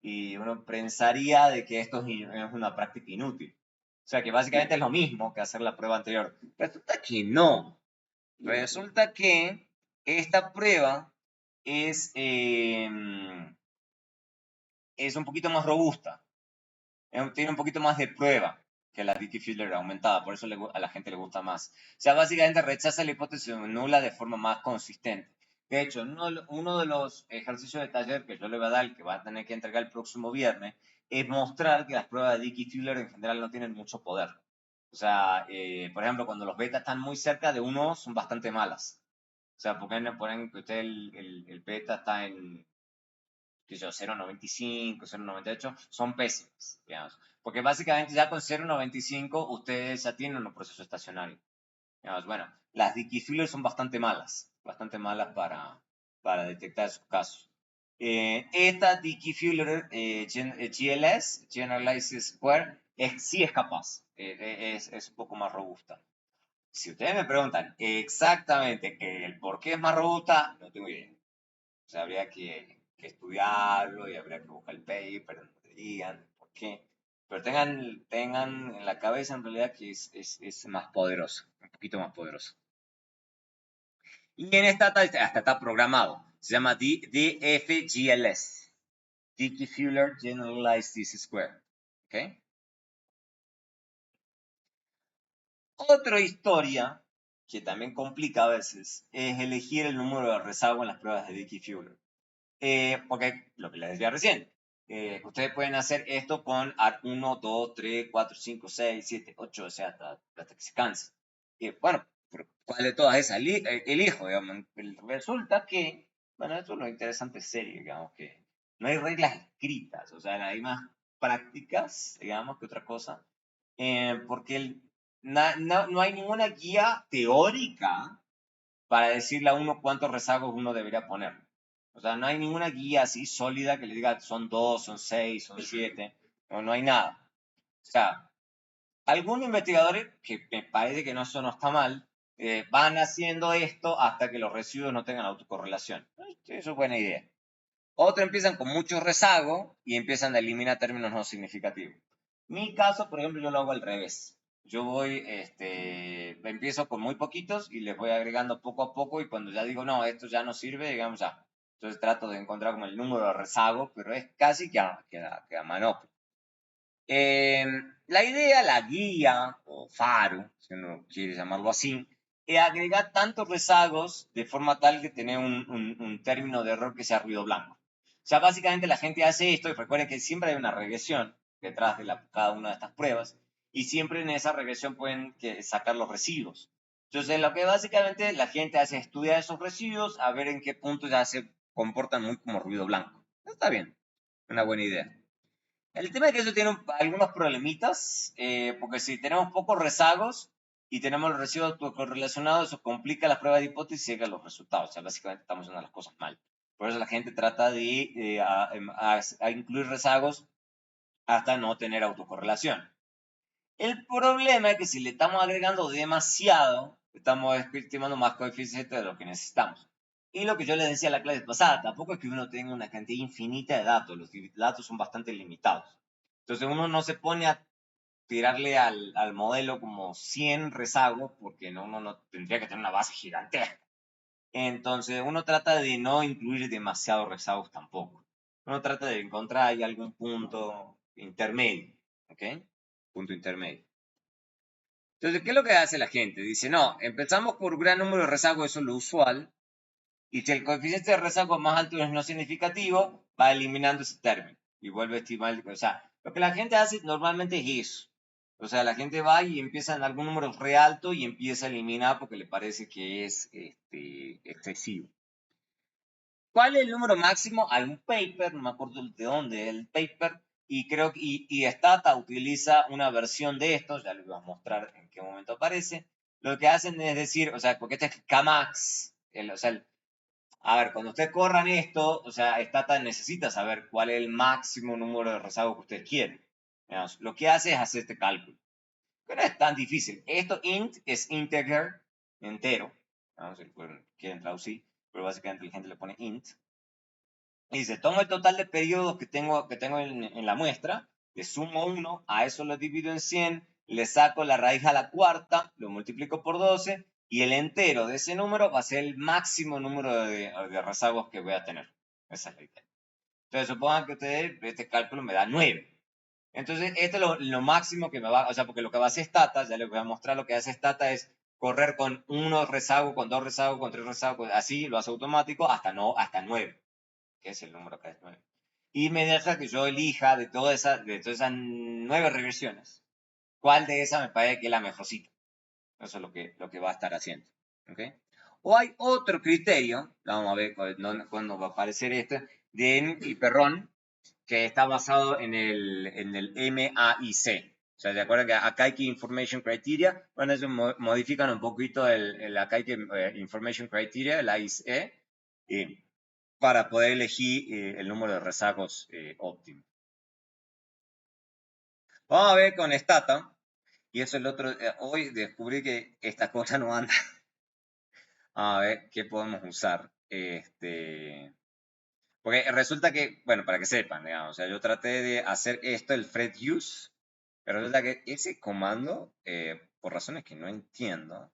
y uno pensaría de que esto es una práctica inútil. O sea, que básicamente es lo mismo que hacer la prueba anterior. Resulta que no. Resulta que esta prueba es un poquito más robusta, tiene un poquito más de prueba que la Dickey-Filler aumentada, por eso a la gente le gusta más. O sea, básicamente rechaza la hipótesis nula de forma más consistente. De hecho, uno de los ejercicios de taller que yo le voy a dar, que va a tener que entregar el próximo viernes, es mostrar que las pruebas de Dickey-Filler en general no tienen mucho poder. O sea, por ejemplo, cuando los betas están muy cerca de 1, son bastante malas. O sea, ponen que usted el beta está en, qué sé yo, 0,95, 0,98, son pésimas, digamos. Porque básicamente ya con 0,95 ustedes ya tienen un proceso estacionario. Digamos, bueno, las Dickey-Filler son bastante malas para detectar sus casos. Esta Dickey-Filler GLS, Generalized Square, sí es capaz, es un poco más robusta. Si ustedes me preguntan exactamente el por qué es más robusta, no tengo idea. O sea, habría que estudiarlo y habría que buscar el paper, no te digan por qué. Pero tengan en la cabeza en realidad que es más poderoso, un poquito más poderoso. Y en esta hasta está programado. Se llama DFGLS. Dickey-Fuller Generalized Least Square. ¿Ok? Otra historia que también complica a veces es elegir el número de rezago en las pruebas de Dickey-Fuller. Porque lo que les decía recién, ustedes pueden hacer esto con ART1, 2, 3, 4, 5, 6, 7, 8, o sea, hasta que se canse. Bueno, ¿cuál de todas esas elijo? Digamos? Resulta que, bueno, esto es lo interesante serio, digamos, que no hay reglas escritas, o sea, hay más prácticas, digamos, que otra cosa, porque no hay ninguna guía teórica para decirle a uno cuántos rezagos uno debería poner. O sea, no hay ninguna guía así sólida que le diga son 2, son 6, son 7. No hay nada. O sea, algunos investigadores, que me parece que eso no está mal, van haciendo esto hasta que los residuos no tengan autocorrelación. Eso es buena idea. Otros empiezan con mucho rezago y empiezan a eliminar términos no significativos. Mi caso, por ejemplo, yo lo hago al revés. Yo empiezo con muy poquitos y les voy agregando poco a poco y cuando ya digo, no, esto ya no sirve, digamos ya. Entonces trato de encontrar como el número de rezago, pero es casi que a manopla. La idea, la guía o faro, si uno quiere llamarlo así, es agregar tantos rezagos de forma tal que tener un término de error que sea ruido blanco. O sea, básicamente la gente hace esto y recuerden que siempre hay una regresión detrás de cada una de estas pruebas y siempre en esa regresión pueden sacar los residuos. Entonces, lo que básicamente la gente hace es estudiar esos residuos a ver en qué punto ya se comportan muy como ruido blanco. Está bien, una buena idea. El tema es que eso tiene algunos problemitas, porque si tenemos pocos rezagos y tenemos los residuos correlacionados, eso complica las pruebas de hipótesis y llega a los resultados. O sea, básicamente estamos haciendo las cosas mal. Por eso la gente trata de a incluir rezagos hasta no tener autocorrelación. El problema es que si le estamos agregando demasiado, estamos estimando más coeficientes de lo que necesitamos. Y lo que yo les decía en la clase pasada, tampoco es que uno tenga una cantidad infinita de datos, los datos son bastante limitados. Entonces uno no se pone a tirarle al modelo como 100 rezagos, porque uno no tendría que tener una base gigantesca. Entonces, uno trata de no incluir demasiados rezagos tampoco. Uno trata de encontrar ahí algún punto intermedio, ¿ok? Punto intermedio. Entonces, ¿qué es lo que hace la gente? Dice, no, empezamos por un gran número de rezagos, eso es lo usual, y si el coeficiente de rezago más alto es no significativo, va eliminando ese término y vuelve a estimar. O sea, lo que la gente hace normalmente es eso. O sea, la gente va y empieza en algún número re alto y empieza a eliminar porque le parece que es excesivo. ¿Cuál es el número máximo? Hay un paper, no me acuerdo de dónde es el paper, y creo que Stata utiliza una versión de esto, ya les voy a mostrar en qué momento aparece. Lo que hacen es decir, o sea, porque este es Kmax, o sea, a ver, cuando ustedes corran esto, o sea, Stata necesita saber cuál es el máximo número de rezagos que ustedes quieren. Digamos, lo que hace es hacer este cálculo. Pero no es tan difícil. Esto int es integer, entero. Vamos, si quieren traducir, pero básicamente la gente le pone int. Y dice, tomo el total de periodos que tengo en la muestra, le sumo 1, a eso lo divido en 100, le saco la raíz a la cuarta, lo multiplico por 12, y el entero de ese número va a ser el máximo número de rezagos que voy a tener. Esa es la idea. Entonces, supongan que ustedes, este cálculo me da 9. Entonces, esto es lo máximo que me va, o sea, porque lo que va a hacer Stata, ya les voy a mostrar lo que hace Stata es correr con 1 rezago, con 2 rezagos, con 3 rezagos, así lo hace automático hasta 9, que es el número que es 9. Y me deja que yo elija de todas esas 9 regresiones, cuál de esas me parece que es la mejorcita. Eso es lo que va a estar haciendo. ¿Okay? O hay otro criterio, vamos a ver cuándo va a aparecer este, de Hiperron, que está basado en el MAIC. O sea, ¿se acuerdan que acá hay que Information Criteria? Bueno, eso modifican un poquito acá hay que Information Criteria, el AIC, para poder elegir el número de rezagos óptimo. Vamos a ver con Stata, y eso es el otro, hoy descubrí que esta cosa no anda. A ver qué podemos usar. Porque resulta que, bueno, para que sepan, digamos, o sea, yo traté de hacer esto, el thread use, pero resulta que ese comando, por razones que no entiendo,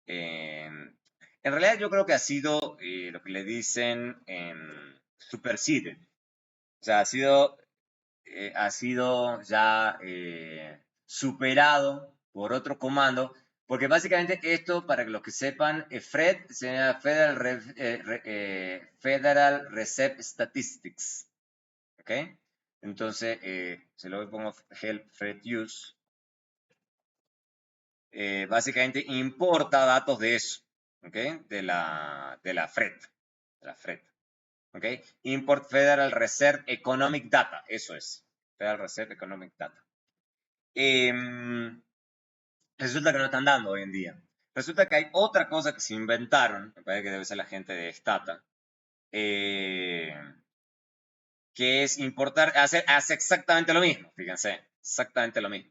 en realidad yo creo que ha sido lo que le dicen superseded. O sea, ha sido ya superado por otro comando, porque básicamente esto, para que los que sepan, FRED se llama Federal Reserve Statistics, ¿ok? Entonces, se lo pongo help FRED use, básicamente importa datos de eso, ¿ok? De la FRED, ¿ok? Import Federal Reserve Economic Data, eso es, Federal Reserve Economic Data. Resulta que no están dando hoy en día. Resulta que hay otra cosa que se inventaron, me parece que debe ser la gente de Stata, que es importar, hace exactamente lo mismo, fíjense, exactamente lo mismo.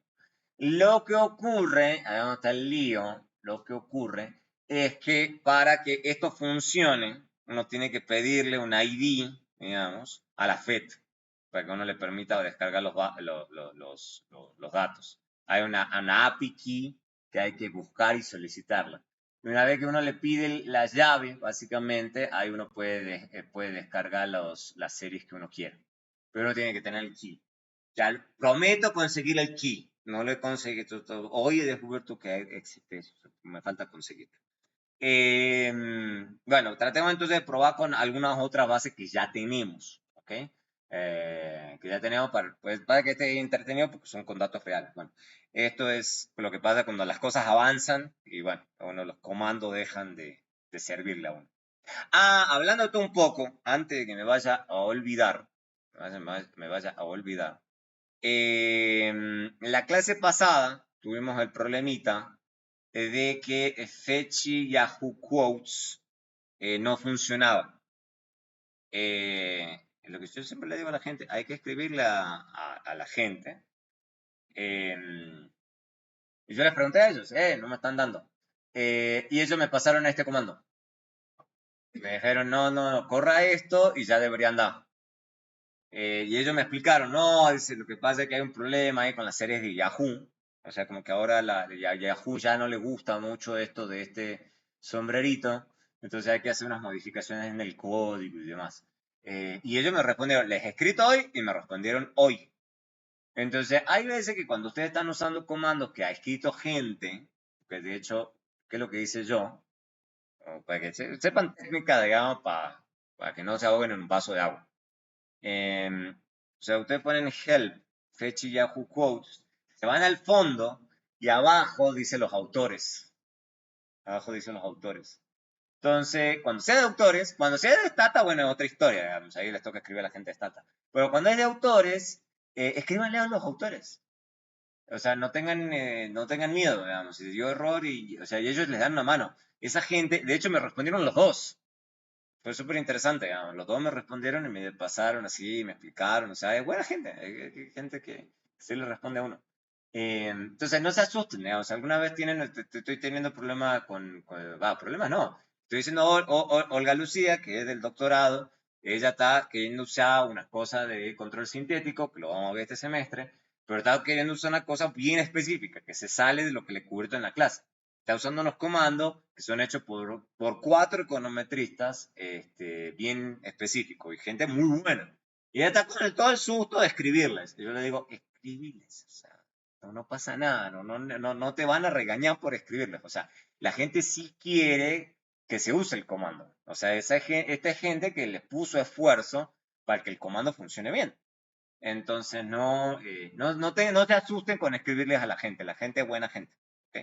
Lo que ocurre, ahí donde está el lío, lo que ocurre es que para que esto funcione, uno tiene que pedirle un ID, digamos, a la FED, para que uno le permita descargar los datos. Hay una API key que hay que buscar y solicitarla. Y una vez que uno le pide las llaves, básicamente, ahí uno puede descargar las series que uno quiera. Pero uno tiene que tener el key. Ya prometo conseguir el key. No lo he conseguido. Hoy he descubierto que existe eso. Me falta conseguir. Bueno, tratemos entonces de probar con algunas otras bases que ya tenemos. ¿Ok? Que ya tenemos para que esté entretenido porque son con datos reales. Bueno, esto es lo que pasa cuando las cosas avanzan y bueno, los comandos dejan de servirle a uno. Hablando de todo un poco, antes de que me vaya a olvidar, me vaya a olvidar. La clase pasada tuvimos el problemita de que Fetchy Yahoo Quotes no funcionaba. Lo que yo siempre le digo a la gente, hay que escribirle a la gente. Y yo les pregunté a ellos, no me están dando. Y ellos me pasaron a este comando. Me dijeron, no, corra esto y ya deberían dar. Y ellos me explicaron, no, dice, lo que pasa es que hay un problema ahí con las series de Yahoo. O sea, como que ahora Yahoo ya no le gusta mucho esto de este sombrerito. Entonces hay que hacer unas modificaciones en el código y demás. Y ellos me respondieron, les he escrito hoy y me respondieron hoy. Entonces hay veces que cuando ustedes están usando comandos que ha escrito gente, que de hecho, ¿qué es lo que hice yo? Para que sepan técnica, digamos, para que no se ahoguen en un vaso de agua. O sea, ustedes ponen help, fetch y Yahoo Quotes, se van al fondo y abajo dice los autores. Abajo dicen los autores. Entonces, cuando sea de autores, cuando sea de Stata, bueno, es otra historia, digamos, ahí les toca escribir a la gente de Stata. Pero cuando es de autores, escríbanle a los autores. O sea, no tengan miedo, digamos, si dio error y, o sea, y ellos les dan una mano. Esa gente, de hecho, me respondieron los dos. Fue súper interesante, digamos. Los dos me respondieron y me pasaron así, me explicaron. O sea, es buena gente. Hay gente que sí le responde a uno. Entonces, no se asusten, digamos. Alguna vez estoy teniendo problemas problemas no. Estoy diciendo Olga Lucía, que es del doctorado. Ella está queriendo usar una cosa de control sintético, que lo vamos a ver este semestre, pero está queriendo usar una cosa bien específica, que se sale de lo que le cubierto en la clase. Está usando unos comandos que son hechos por 4 econometristas bien específicos y gente muy buena. Y ella está con todo el susto de escribirles. Y yo le digo, escribirles, o sea, no pasa nada, no te van a regañar por escribirles. O sea, la gente sí quiere que se use el comando. O sea, esta es gente que les puso esfuerzo para que el comando funcione bien. Entonces, no te asusten con escribirles a la gente es buena gente. ¿Ok?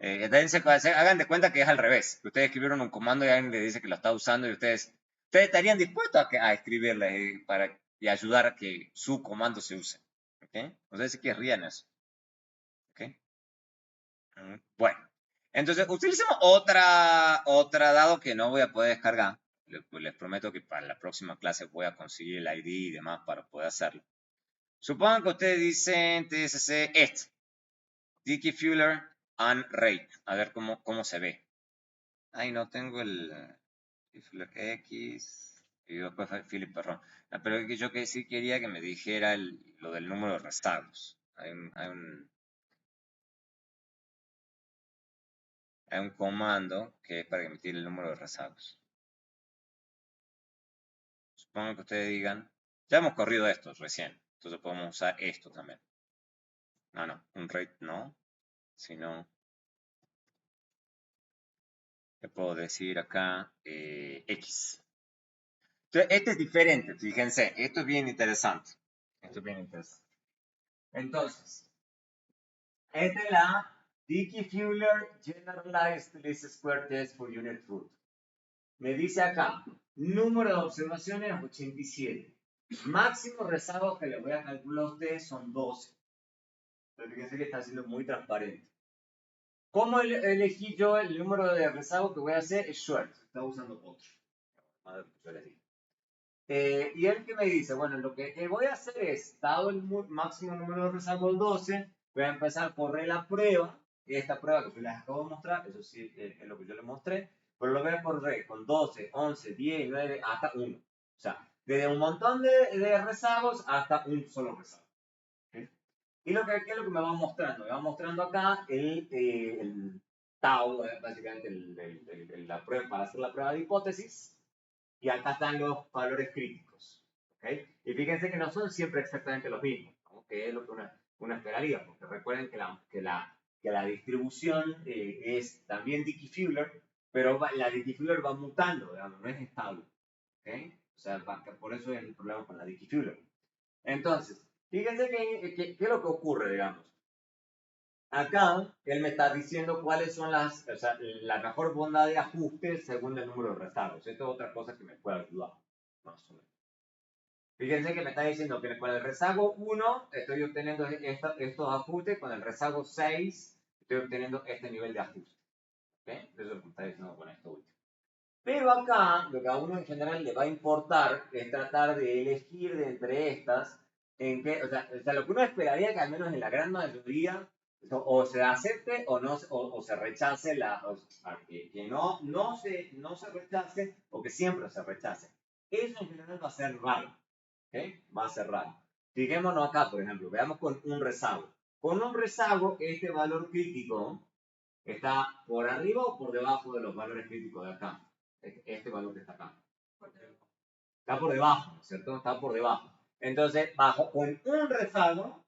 Hagan de cuenta que es al revés. Ustedes escribieron un comando y alguien les dice que lo está usando y ustedes estarían dispuestos a escribirle y ayudar a que su comando se use. ¿Ok? Ustedes sí querrían eso. ¿Ok? Bueno, entonces utilicemos otra dado que no voy a poder descargar. Les prometo que para la próxima clase voy a conseguir el ID y demás para poder hacerlo. Supongan que ustedes dicen TSC Dicky Fuller and Rate. A ver cómo se ve. Ay, no tengo el Fuller X y después Philip Perron. Pero yo que sí quería que me dijera lo del número de rezagos. Hay un comando que es para emitir el número de rezagos. Supongo que ustedes digan, ya hemos corrido esto recién, entonces podemos usar esto también. No, un rate no, sino le puedo decir acá X. Entonces, este es diferente, fíjense, esto es bien interesante. Esto es bien interesante. Entonces, esta es la Dickey-Fuller Generalized Least Square Test for Unit Root. Me dice acá, número de observaciones 87. Máximo rezago que le voy a calcular a ustedes son 12. Pero fíjense que está siendo muy transparente. ¿Cómo elegí yo el número de rezago que voy a hacer? Es short. Está usando otro. A ver, yo les digo. Y él que me dice, bueno, lo que voy a hacer es, dado el máximo número de rezago 12, voy a empezar a correr la prueba. Esta prueba que yo les acabo de mostrar, eso sí es lo que yo les mostré, pero lo voy a correr con 12, 11, 10, 9, hasta 1. O sea, desde un montón de rezagos hasta un solo rezago. ¿Okay? Y ¿qué es lo que me va mostrando? Me va mostrando acá el tau, básicamente la prueba, para hacer la prueba de hipótesis. Y acá están los valores críticos. ¿Okay? Y fíjense que no son siempre exactamente los mismos, ¿no? Que es lo que uno esperaría, porque recuerden que la distribución es también Dickey-Fuller, pero la Dickey-Fuller va mutando, digamos, no es estable. ¿Okay? O sea, por eso es el problema con la Dickey-Fuller. Entonces, fíjense qué es lo que ocurre, digamos. Acá, él me está diciendo cuáles son o sea, la mejor bondad de ajuste según el número de rezagos. Esto es otra cosa que me puede ayudar, más o menos. Fíjense que me está diciendo que con el rezago 1 estoy obteniendo estos ajustes, con el rezago 6 estoy obteniendo este nivel de ajuste. ¿Okay? Eso es lo que me está diciendo con esto último. Pero acá, lo que a uno en general le va a importar es tratar de elegir de entre estas, o sea, lo que uno esperaría que al menos en la gran mayoría o se acepte o no o se rechace que no se rechace o que siempre se rechace. Eso en general va a ser raro. ¿Okay? Va a ser raro. Fijémonos acá, por ejemplo, veamos con un rezago. Con un rezago, este valor crítico está por arriba o por debajo de los valores críticos de acá. Este valor que está acá. Está por debajo, ¿no es cierto? Está por debajo. Entonces, bajo con un rezago,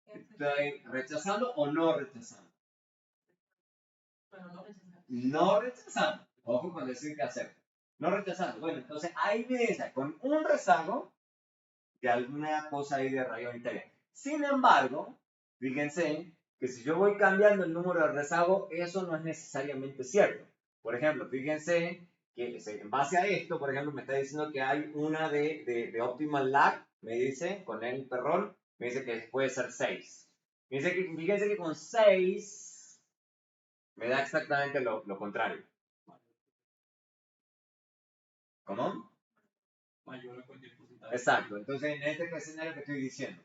¿estoy rechazando o no rechazando? Pero no rechazando. No rechazando. Ojo con decir qué hacer. No rechazando. Bueno, entonces hay veces con un rezago de alguna cosa ahí de rayón interna. Sin embargo, fíjense que si yo voy cambiando el número de rezago, eso no es necesariamente cierto. Por ejemplo, fíjense que en base a esto, por ejemplo, me está diciendo que hay una de optimal lag, me dice, con el perrón, me dice que puede ser 6. Fíjense que con 6 me da exactamente lo contrario. ¿Cómo? Mayor a cualquier porcentaje. Exacto. Entonces, en este escenario que estoy diciendo,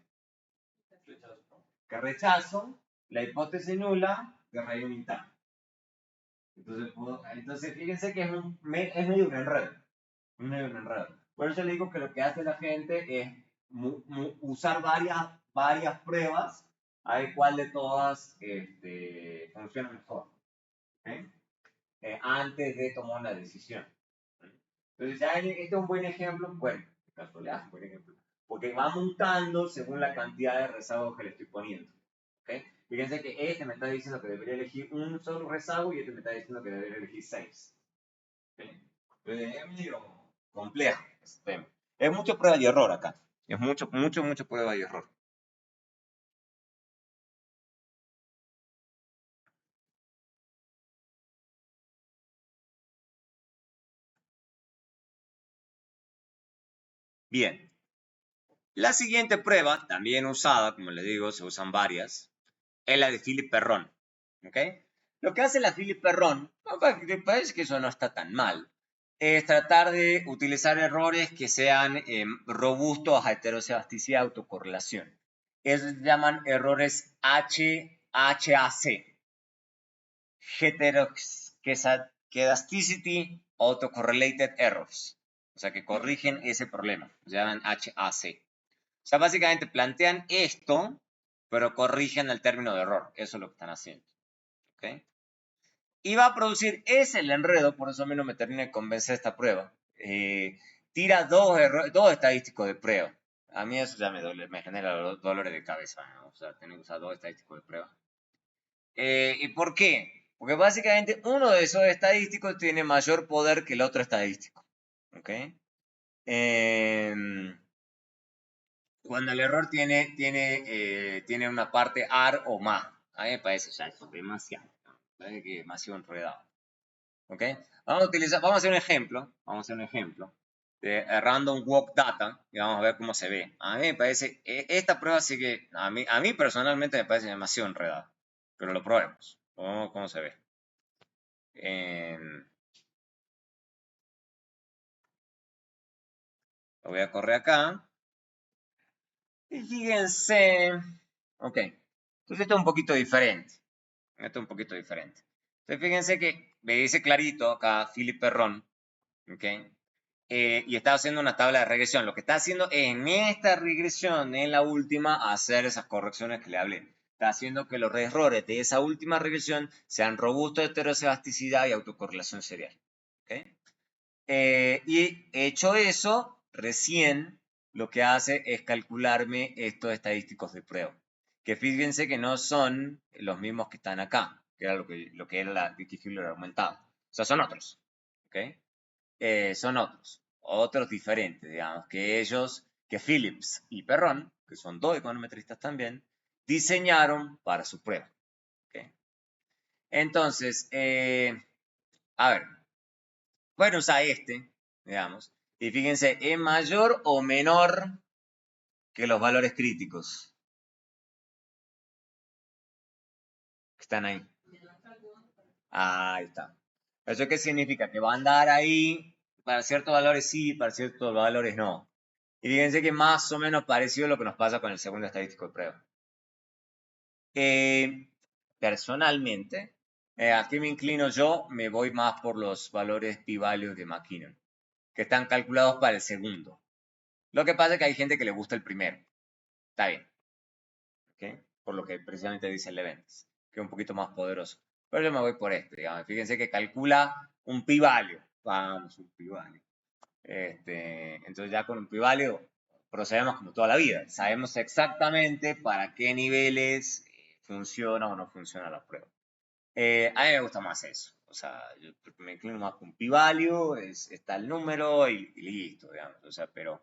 que rechazo la hipótesis nula de raíz interna. Entonces, fíjense que es medio un enredo. Por eso le digo que lo que hace la gente es usar varias pruebas a ver cuál de todas funciona mejor. Antes de tomar una decisión. Entonces, ya este es un buen ejemplo. Bueno, de casualidad, un buen ejemplo. Porque va montando según la cantidad de rezagos que le estoy poniendo. ¿Okay? Fíjense que este me está diciendo que debería elegir un solo rezago y este me está diciendo que debería elegir 6. ¿Okay? Entonces, es medio complejo este tema. Es mucho prueba y error acá. Es mucho prueba y error. Bien. La siguiente prueba, también usada, como les digo, se usan varias, es la de Philip Perron. ¿Okay? Lo que hace la Philip Perron, me parece que eso no está tan mal, es tratar de utilizar errores que sean robustos a heterosebasticidad y autocorrelación. Esos se llaman errores HAC, Heteroscedasticity Autocorrelated Errors. O sea, que corrigen ese problema. Se llaman HAC. O sea, básicamente plantean esto, pero corrigen el término de error. Eso es lo que están haciendo. ¿Okay? Y va a producir ese el enredo, por eso a mí no me termina de convencer esta prueba. Tira dos estadísticos de prueba. A mí eso ya me genera dolores de cabeza, ¿no? O sea, tener que usar dos estadísticos de prueba. ¿Y por qué? Porque básicamente uno de esos estadísticos tiene mayor poder que el otro estadístico. ¿Ok? Cuando el error tiene una parte AR o más. A mí me parece ya eso demasiado. Me parece que demasiado enredado. ¿Ok? Vamos a hacer un ejemplo. De random walk data y vamos a ver cómo se ve. A mí me parece, esta prueba sí que, a mí personalmente me parece demasiado enredada. Pero lo probemos. Vamos cómo se ve. Lo voy a correr acá. Y fíjense. Ok. Entonces esto es un poquito diferente. Entonces fíjense que me dice clarito acá Philip Perron. Ok. Y está haciendo una tabla de regresión. Lo que está haciendo en esta regresión, en la última, hacer esas correcciones que le hablé. Está haciendo que los errores de esa última regresión sean robustos de heterosebasticidad y autocorrelación serial. ¿Okay? Y hecho eso, recién lo que hace es calcularme estos estadísticos de prueba. Que fíjense que no son los mismos que están acá, que era lo que era la Dickey-Fuller aumentada. O sea, son otros. ¿Okay? Son otros diferentes, digamos, que Phillips y Perron, que son dos econometristas también, diseñaron para su prueba. ¿Okay? Entonces, a ver, pueden usar digamos, y fíjense, ¿es mayor o menor que los valores críticos que están ahí? Ahí está. ¿Eso qué significa? Que va a andar ahí para ciertos valores sí, para ciertos valores no. Y fíjense que más o menos parecido a lo que nos pasa con el segundo estadístico de prueba. Personalmente, aquí me inclino yo, me voy más por los valores p-values de McKinnon, que están calculados para el segundo. Lo que pasa es que hay gente que le gusta el primero. Está bien. ¿Okay? Por lo que precisamente dice Levens, que es un poquito más poderoso. Pero yo me voy por este, digamos. Fíjense que calcula un pi-value. Vamos, un pi-value. Entonces ya con un pi-value procedemos como toda la vida. Sabemos exactamente para qué niveles funciona o no funciona la prueba. A mí me gusta más eso. O sea, yo me inclino más con pi-value, está el número y listo, digamos. O sea, pero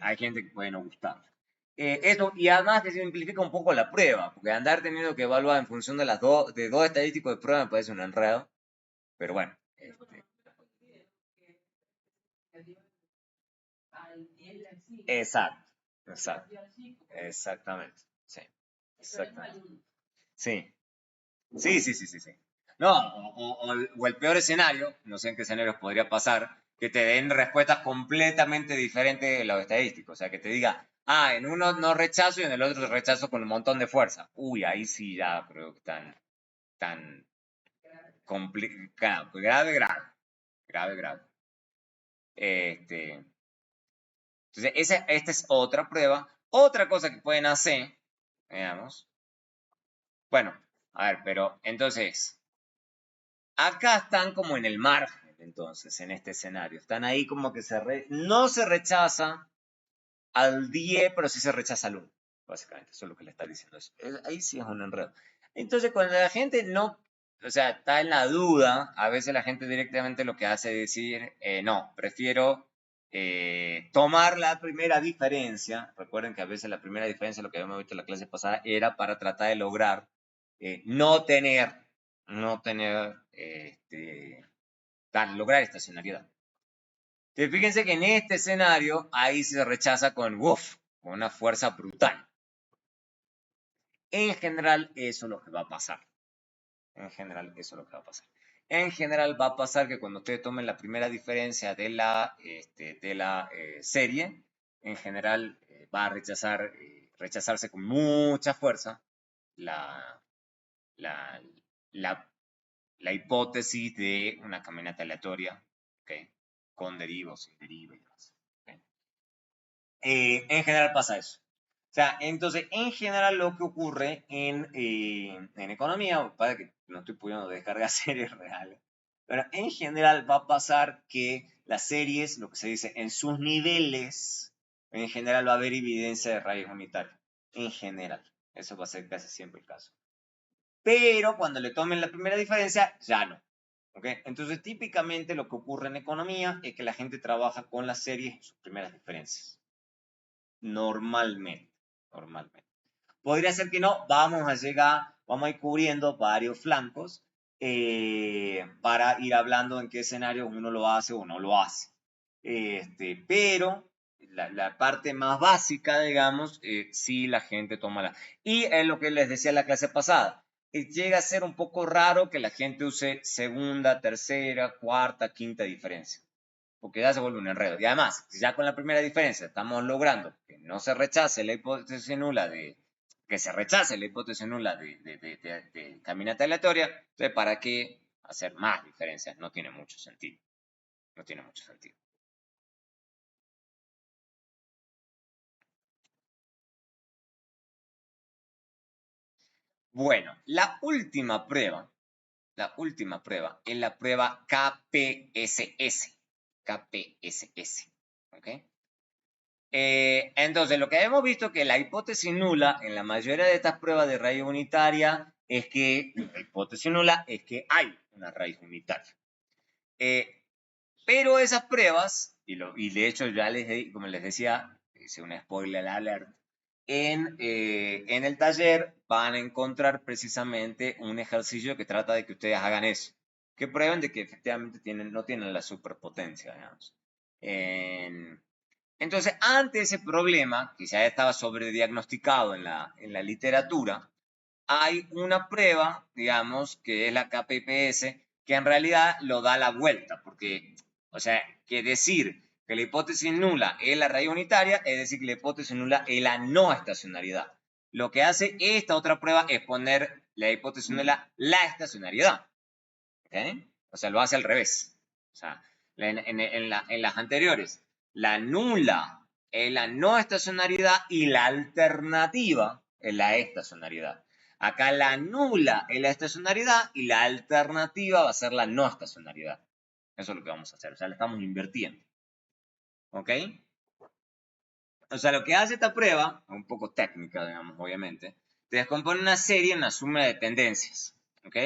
hay gente que puede no gustar. Eso, y además que simplifica un poco la prueba, porque andar teniendo que evaluar en función de de dos estadísticos de prueba me parece un enredo. Pero bueno. Exacto, exacto. Exactamente. Sí. Exactamente. Sí. Sí, sí, sí, sí, sí. No, o el peor escenario, no sé en qué escenarios podría pasar, que te den respuestas completamente diferentes de los estadísticos. O sea, que te diga, en uno no rechazo y en el otro rechazo con un montón de fuerza. Uy, ahí sí ya creo que tan complicado. Grave, grave. Grave, grave. Entonces, esta es otra prueba. Otra cosa que pueden hacer, veamos. Bueno, a ver, pero entonces, acá están como en el margen, entonces, en este escenario. Están ahí como que no se rechaza al 10, pero sí se rechaza al 1. Básicamente, eso es lo que le está diciendo. Ahí sí es un enredo. Entonces, cuando la gente no, o sea, está en la duda, a veces la gente directamente lo que hace es decir, no, prefiero tomar la primera diferencia. Recuerden que a veces la primera diferencia, lo que habíamos visto en la clase pasada, era para tratar de lograr no tener, lograr estacionariedad. Entonces, fíjense que en este escenario, ahí se rechaza con una fuerza brutal. En general, eso es lo que va a pasar. En general, eso es lo que va a pasar. En general, va a pasar que cuando ustedes tomen la primera diferencia de la serie, en general va a rechazarse con mucha fuerza la, la, la, la hipótesis de una caminata aleatoria, ¿okay? Con deriva o sin deriva y demás. ¿Okay? En general pasa eso. O sea, entonces, en general lo que ocurre en economía, para que no estoy pudiendo descargar series reales, pero en general va a pasar que las series, lo que se dice, en sus niveles, en general va a haber evidencia de raíz unitaria. En general. Eso va a ser casi siempre el caso. Pero cuando le tomen la primera diferencia, ya no. ¿Okay? Entonces, típicamente lo que ocurre en economía es que la gente trabaja con las series en sus primeras diferencias. Normalmente. Podría ser que no, vamos a ir cubriendo varios flancos para ir hablando en qué escenario uno lo hace o no lo hace. Pero la parte más básica, digamos, sí la gente toma la... Y es lo que les decía en la clase pasada. Llega a ser un poco raro que la gente use segunda, tercera, cuarta, quinta diferencia. Porque ya se vuelve un enredo. Y además, ya con la primera diferencia estamos logrando que no se rechace la hipótesis nula que se rechace la hipótesis nula de caminata aleatoria. Entonces, ¿para qué hacer más diferencias? No tiene mucho sentido. No tiene mucho sentido. Bueno, la última prueba es la prueba KPSS. KPSS. ¿Ok? Entonces, lo que hemos visto que la hipótesis nula en la mayoría de estas pruebas de raíz unitaria es que la hipótesis nula es que hay una raíz unitaria. Pero esas pruebas, y de hecho ya como les decía, hice un spoiler alert, en el taller van a encontrar precisamente un ejercicio que trata de que ustedes hagan eso, que prueben de que efectivamente no tienen la superpotencia, digamos. Entonces, ante ese problema, que ya estaba sobrediagnosticado en la literatura, hay una prueba, digamos, que es la KPPS, que en realidad lo da la vuelta, porque, o sea, que decir que la hipótesis nula es la raíz unitaria, es decir, que la hipótesis nula es la no estacionariedad. Lo que hace esta otra prueba es poner la hipótesis nula la estacionariedad. ¿Okay? O sea, lo hace al revés. O sea, en las anteriores, la nula es la no estacionariedad y la alternativa es la estacionariedad. Acá la nula es la estacionariedad y la alternativa va a ser la no estacionariedad. Eso es lo que vamos a hacer, o sea, la estamos invirtiendo. ¿Ok? O sea, lo que hace esta prueba, un poco técnica, digamos, obviamente, te descompone una serie en una suma de tendencias. ¿Ok?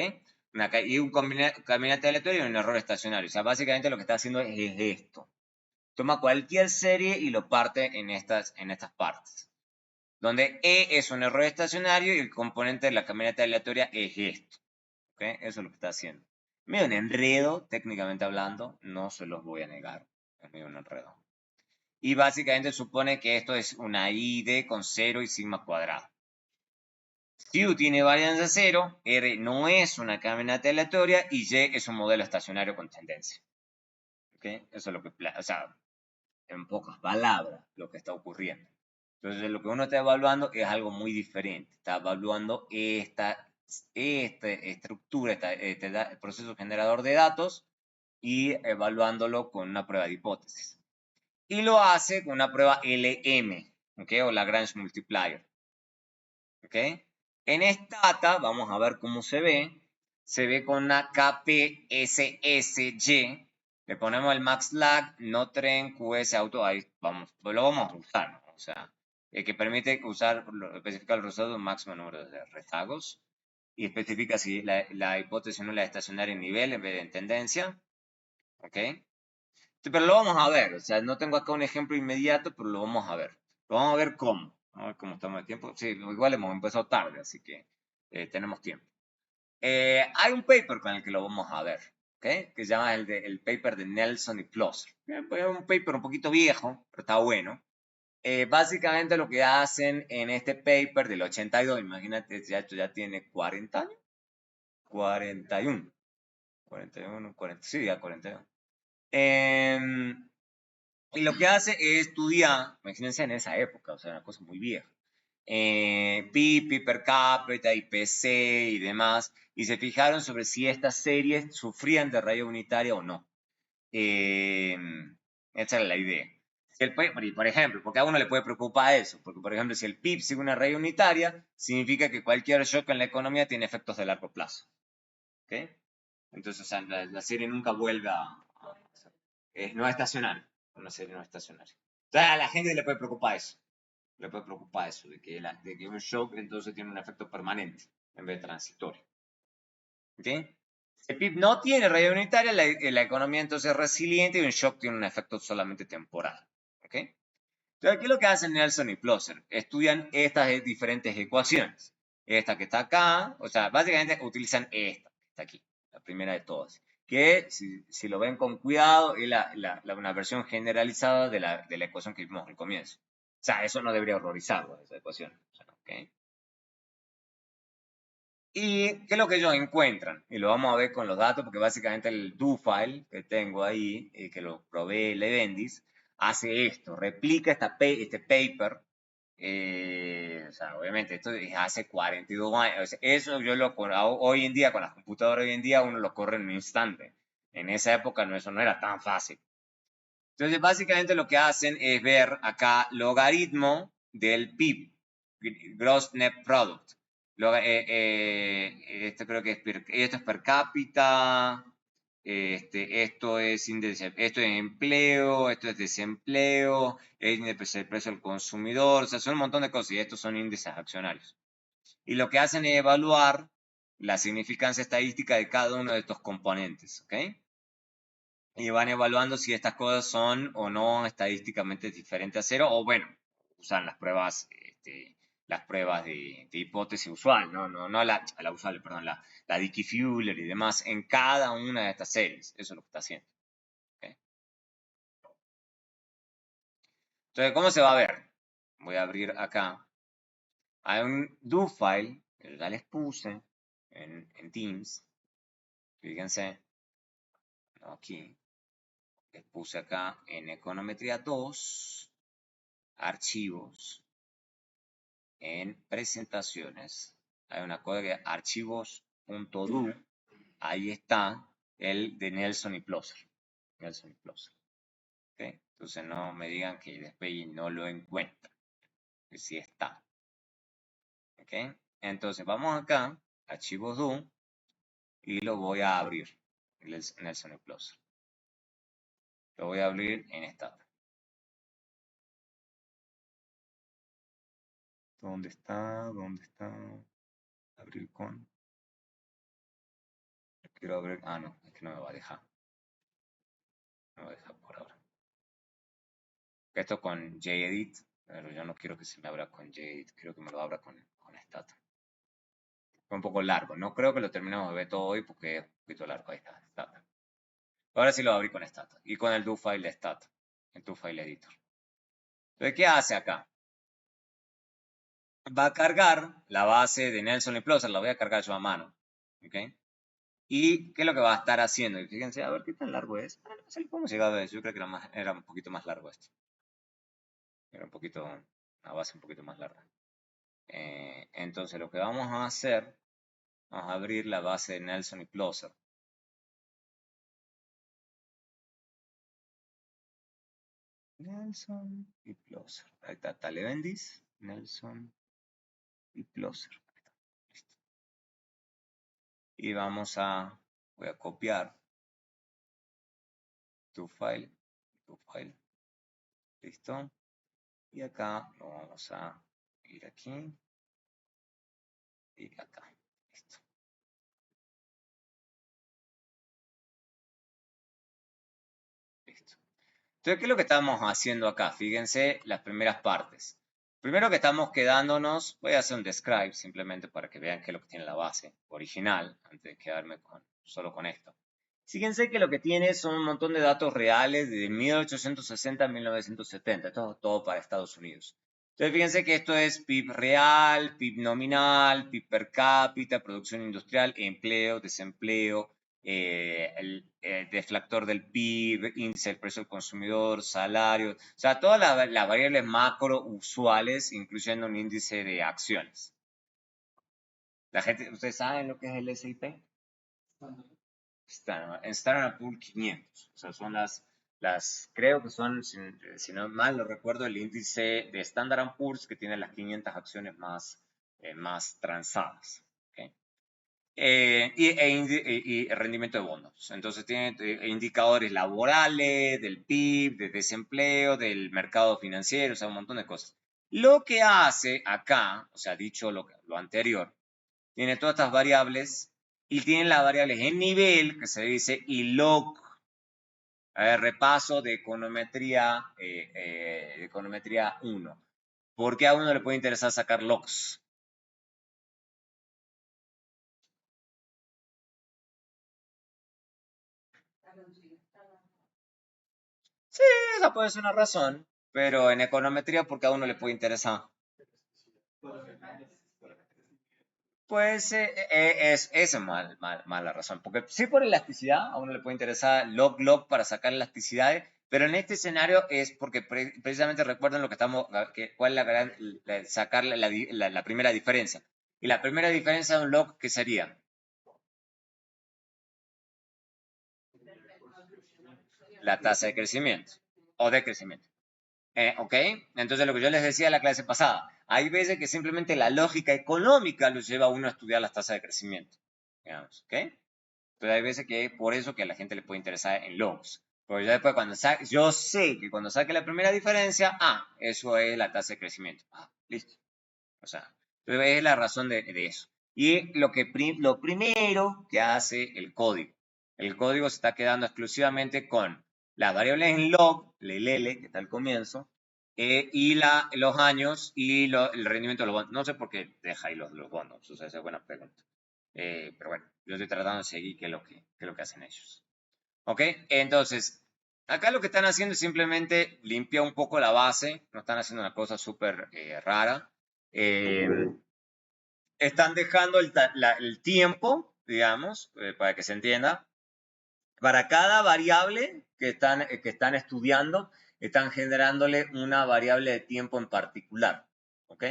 Y un caminante aleatorio y un error estacionario. O sea, básicamente lo que está haciendo es esto. Toma cualquier serie y lo parte en estas partes. Donde E es un error estacionario y el componente de la caminata aleatoria es esto. ¿Ok? Eso es lo que está haciendo. Medio un enredo, técnicamente hablando, no se los voy a negar. Es medio un enredo. Y básicamente supone que esto es una ID con 0 y sigma cuadrado. Si U tiene varianza 0, R no es una caminata aleatoria y Y es un modelo estacionario con tendencia. ¿Ok? Eso es lo que, o sea, en pocas palabras, lo que está ocurriendo. Entonces, lo que uno está evaluando es algo muy diferente. Está evaluando esta estructura, este proceso generador de datos y evaluándolo con una prueba de hipótesis. Y lo hace con una prueba LM, ¿okay? O Lagrange Multiplier. ¿Okay? En Stata, vamos a ver cómo se ve con una KPSSY. Le ponemos el max lag, no tren QS auto, ahí vamos, lo vamos a usar, ¿no? O sea, que permite especificar los resultados de un máximo número de rezagos y especifica si la hipótesis no la estacionaria en nivel en vez de en tendencia. ¿Ok? Pero lo vamos a ver, o sea, no tengo acá un ejemplo inmediato, pero lo vamos a ver. Lo vamos a ver cómo. Vamos a ver cómo estamos de tiempo. Sí, igual hemos empezado tarde, así que tenemos tiempo. Hay un paper con el que lo vamos a ver, ¿ok? Que se llama el paper de Nelson y Plosser. Es un paper un poquito viejo, pero está bueno. Básicamente lo que hacen en este paper del 82, imagínate, esto ya tiene 40 años. 41. 41, 40, sí, ya 41. Y lo que hace es estudiar, imagínense en esa época, o sea, una cosa muy vieja, PIB per cápita, IPC y demás, y se fijaron sobre si estas series sufrían de raya unitaria o no. Esa era la idea. Si por ejemplo, porque a uno le puede preocupar eso, porque por ejemplo, si el PIB sigue una raya unitaria, significa que cualquier shock en la economía tiene efectos de largo plazo. ¿Ok? Entonces, o sea, la serie nunca vuelve no es estacionaria. Una serie no estacionaria. Entonces, a la gente le puede preocupar eso. Le puede preocupar eso, de que un shock entonces tiene un efecto permanente en vez de transitorio. ¿Ok? Si el PIB no tiene raya unitaria, la economía entonces es resiliente y un shock tiene un efecto solamente temporal. ¿Ok? Entonces, aquí lo que hacen Nelson y Plosser, estudian estas diferentes ecuaciones. Esta que está acá, o sea, básicamente utilizan esta que está aquí, la primera de todas. Que, si lo ven con cuidado, es una versión generalizada de la ecuación que vimos al comienzo. O sea, eso no debería horrorizarlo, esa ecuación. O sea, ¿okay? ¿Y qué es lo que ellos encuentran? Y lo vamos a ver con los datos, porque básicamente el do file que tengo ahí, que lo provee Levendis, hace esto, replica este paper. O sea, obviamente, esto es hace 42 años. O sea, eso hoy en día, con las computadoras hoy en día, uno lo corre en un instante. En esa época eso no era tan fácil. Entonces, básicamente lo que hacen es ver acá logaritmo del PIB, Gross Net Product. Esto creo que esto es per cápita, esto es índice, esto es empleo, esto es desempleo, es el precio del consumidor, o sea, son un montón de cosas y estos son índices accionarios. Y lo que hacen es evaluar la significancia estadística de cada uno de estos componentes, ¿ok? Y van evaluando si estas cosas son o no estadísticamente diferentes a cero, o bueno, usan las pruebas de hipótesis usual, no la usual, perdón, la Dickey-Fuller y demás en cada una de estas series. Eso es lo que está haciendo. ¿Okay? Entonces, ¿cómo se va a ver? Voy a abrir acá. Hay un do file que ya les puse en Teams. Fíjense, aquí les puse acá en econometría 2, archivos, en presentaciones. Hay una cosa que archivos.do. Ahí está el de Nelson y Plosser. Nelson y Plosser. ¿Okay? Entonces no me digan que después no lo encuentran. Que sí está. ¿Okay? Entonces, vamos acá, archivos do, y lo voy a abrir en el Sonic Plus. Lo voy a abrir en esta. ¿Dónde está? ¿Dónde está? Abrir con. Quiero abrir. Ah, no, es que no me va a dejar. No me va a dejar por ahora. Esto con JEdit, pero yo no quiero que se me abra con JEdit, quiero que me lo abra con Stata. Fue un poco largo, no creo que lo terminemos de ver todo hoy porque es un poquito largo. Ahí está, Stata. Ahora sí lo abrí con Stata y con el do file de Stata, el do file editor. Entonces, ¿qué hace acá? Va a cargar la base de Nelson y Ploser, la voy a cargar yo a mano. ¿Ok? ¿Y qué es lo que va a estar haciendo? Y fíjense, a ver qué tan largo es. Ah, no sé cómo llegaba a eso. Yo creo que era un poquito más largo esto. Era una base un poquito más larga. Entonces lo que vamos a hacer, vamos a abrir la base de Nelson y Ploser. Nelson y Ploser. Ahí está, Talevendis, Nelson y Ploser. Listo. Y voy a copiar tu file. Listo. Y acá lo vamos a ir aquí y acá. Listo. Listo. Entonces, ¿qué es lo que estamos haciendo acá? Fíjense las primeras partes. Primero que estamos quedándonos, voy a hacer un describe simplemente para que vean qué es lo que tiene la base original, antes de quedarme solo con esto. Fíjense que lo que tiene son un montón de datos reales de 1860 a 1970, todo para Estados Unidos. Entonces, fíjense que esto es PIB real, PIB nominal, PIB per cápita, producción industrial, empleo, desempleo, el deflactor del PIB, índice del precio del consumidor, salario, o sea, todas las variables macro usuales, incluyendo un índice de acciones. La gente, ¿ustedes saben lo que es el S&P? Standard & Poor's 500, o sea, son creo que son, si no mal lo recuerdo, el índice de Standard & Poor's que tiene las 500 acciones más transadas. ¿Okay? Y rendimiento de bonos. Entonces tiene indicadores laborales, del PIB, de desempleo, del mercado financiero, o sea, un montón de cosas. Lo que hace acá, o sea, dicho lo anterior, tiene todas estas variables y tiene las variables en nivel, que se dice, y log. Repaso de econometría 1. ¿Por qué a uno le puede interesar sacar logs? Sí, esa puede ser una razón, pero en econometría, ¿por qué a uno le puede interesar? Pues es mala razón, porque sí por elasticidad, a uno le puede interesar log para sacar elasticidades, pero en este escenario es porque precisamente recuerden lo que cuál es sacar la primera diferencia. Y la primera diferencia de un log, ¿qué sería? La tasa de crecimiento o de crecimiento. ¿Ok? Entonces lo que yo les decía en la clase pasada, hay veces que simplemente la lógica económica los lleva a uno a estudiar las tasas de crecimiento. Digamos, ¿ok? Entonces hay veces que es por eso que a la gente le puede interesar en logs. Porque ya después yo sé que cuando saque la primera diferencia, eso es la tasa de crecimiento. Listo. O sea, entonces es la razón de eso. Y lo primero que hace el código se está quedando exclusivamente con las variables en log, LL, que está al comienzo, y los años y el rendimiento de los bonos. No sé por qué deja ahí los bonos, o sea, esa es buena pregunta. Pero bueno, yo estoy tratando de seguir qué es lo que hacen ellos. ¿Ok? Entonces, acá lo que están haciendo es simplemente limpiar un poco la base, no están haciendo una cosa súper rara. Están dejando el tiempo, digamos, para que se entienda, para cada variable que están estudiando, están generándole una variable de tiempo en particular. ¿Ok?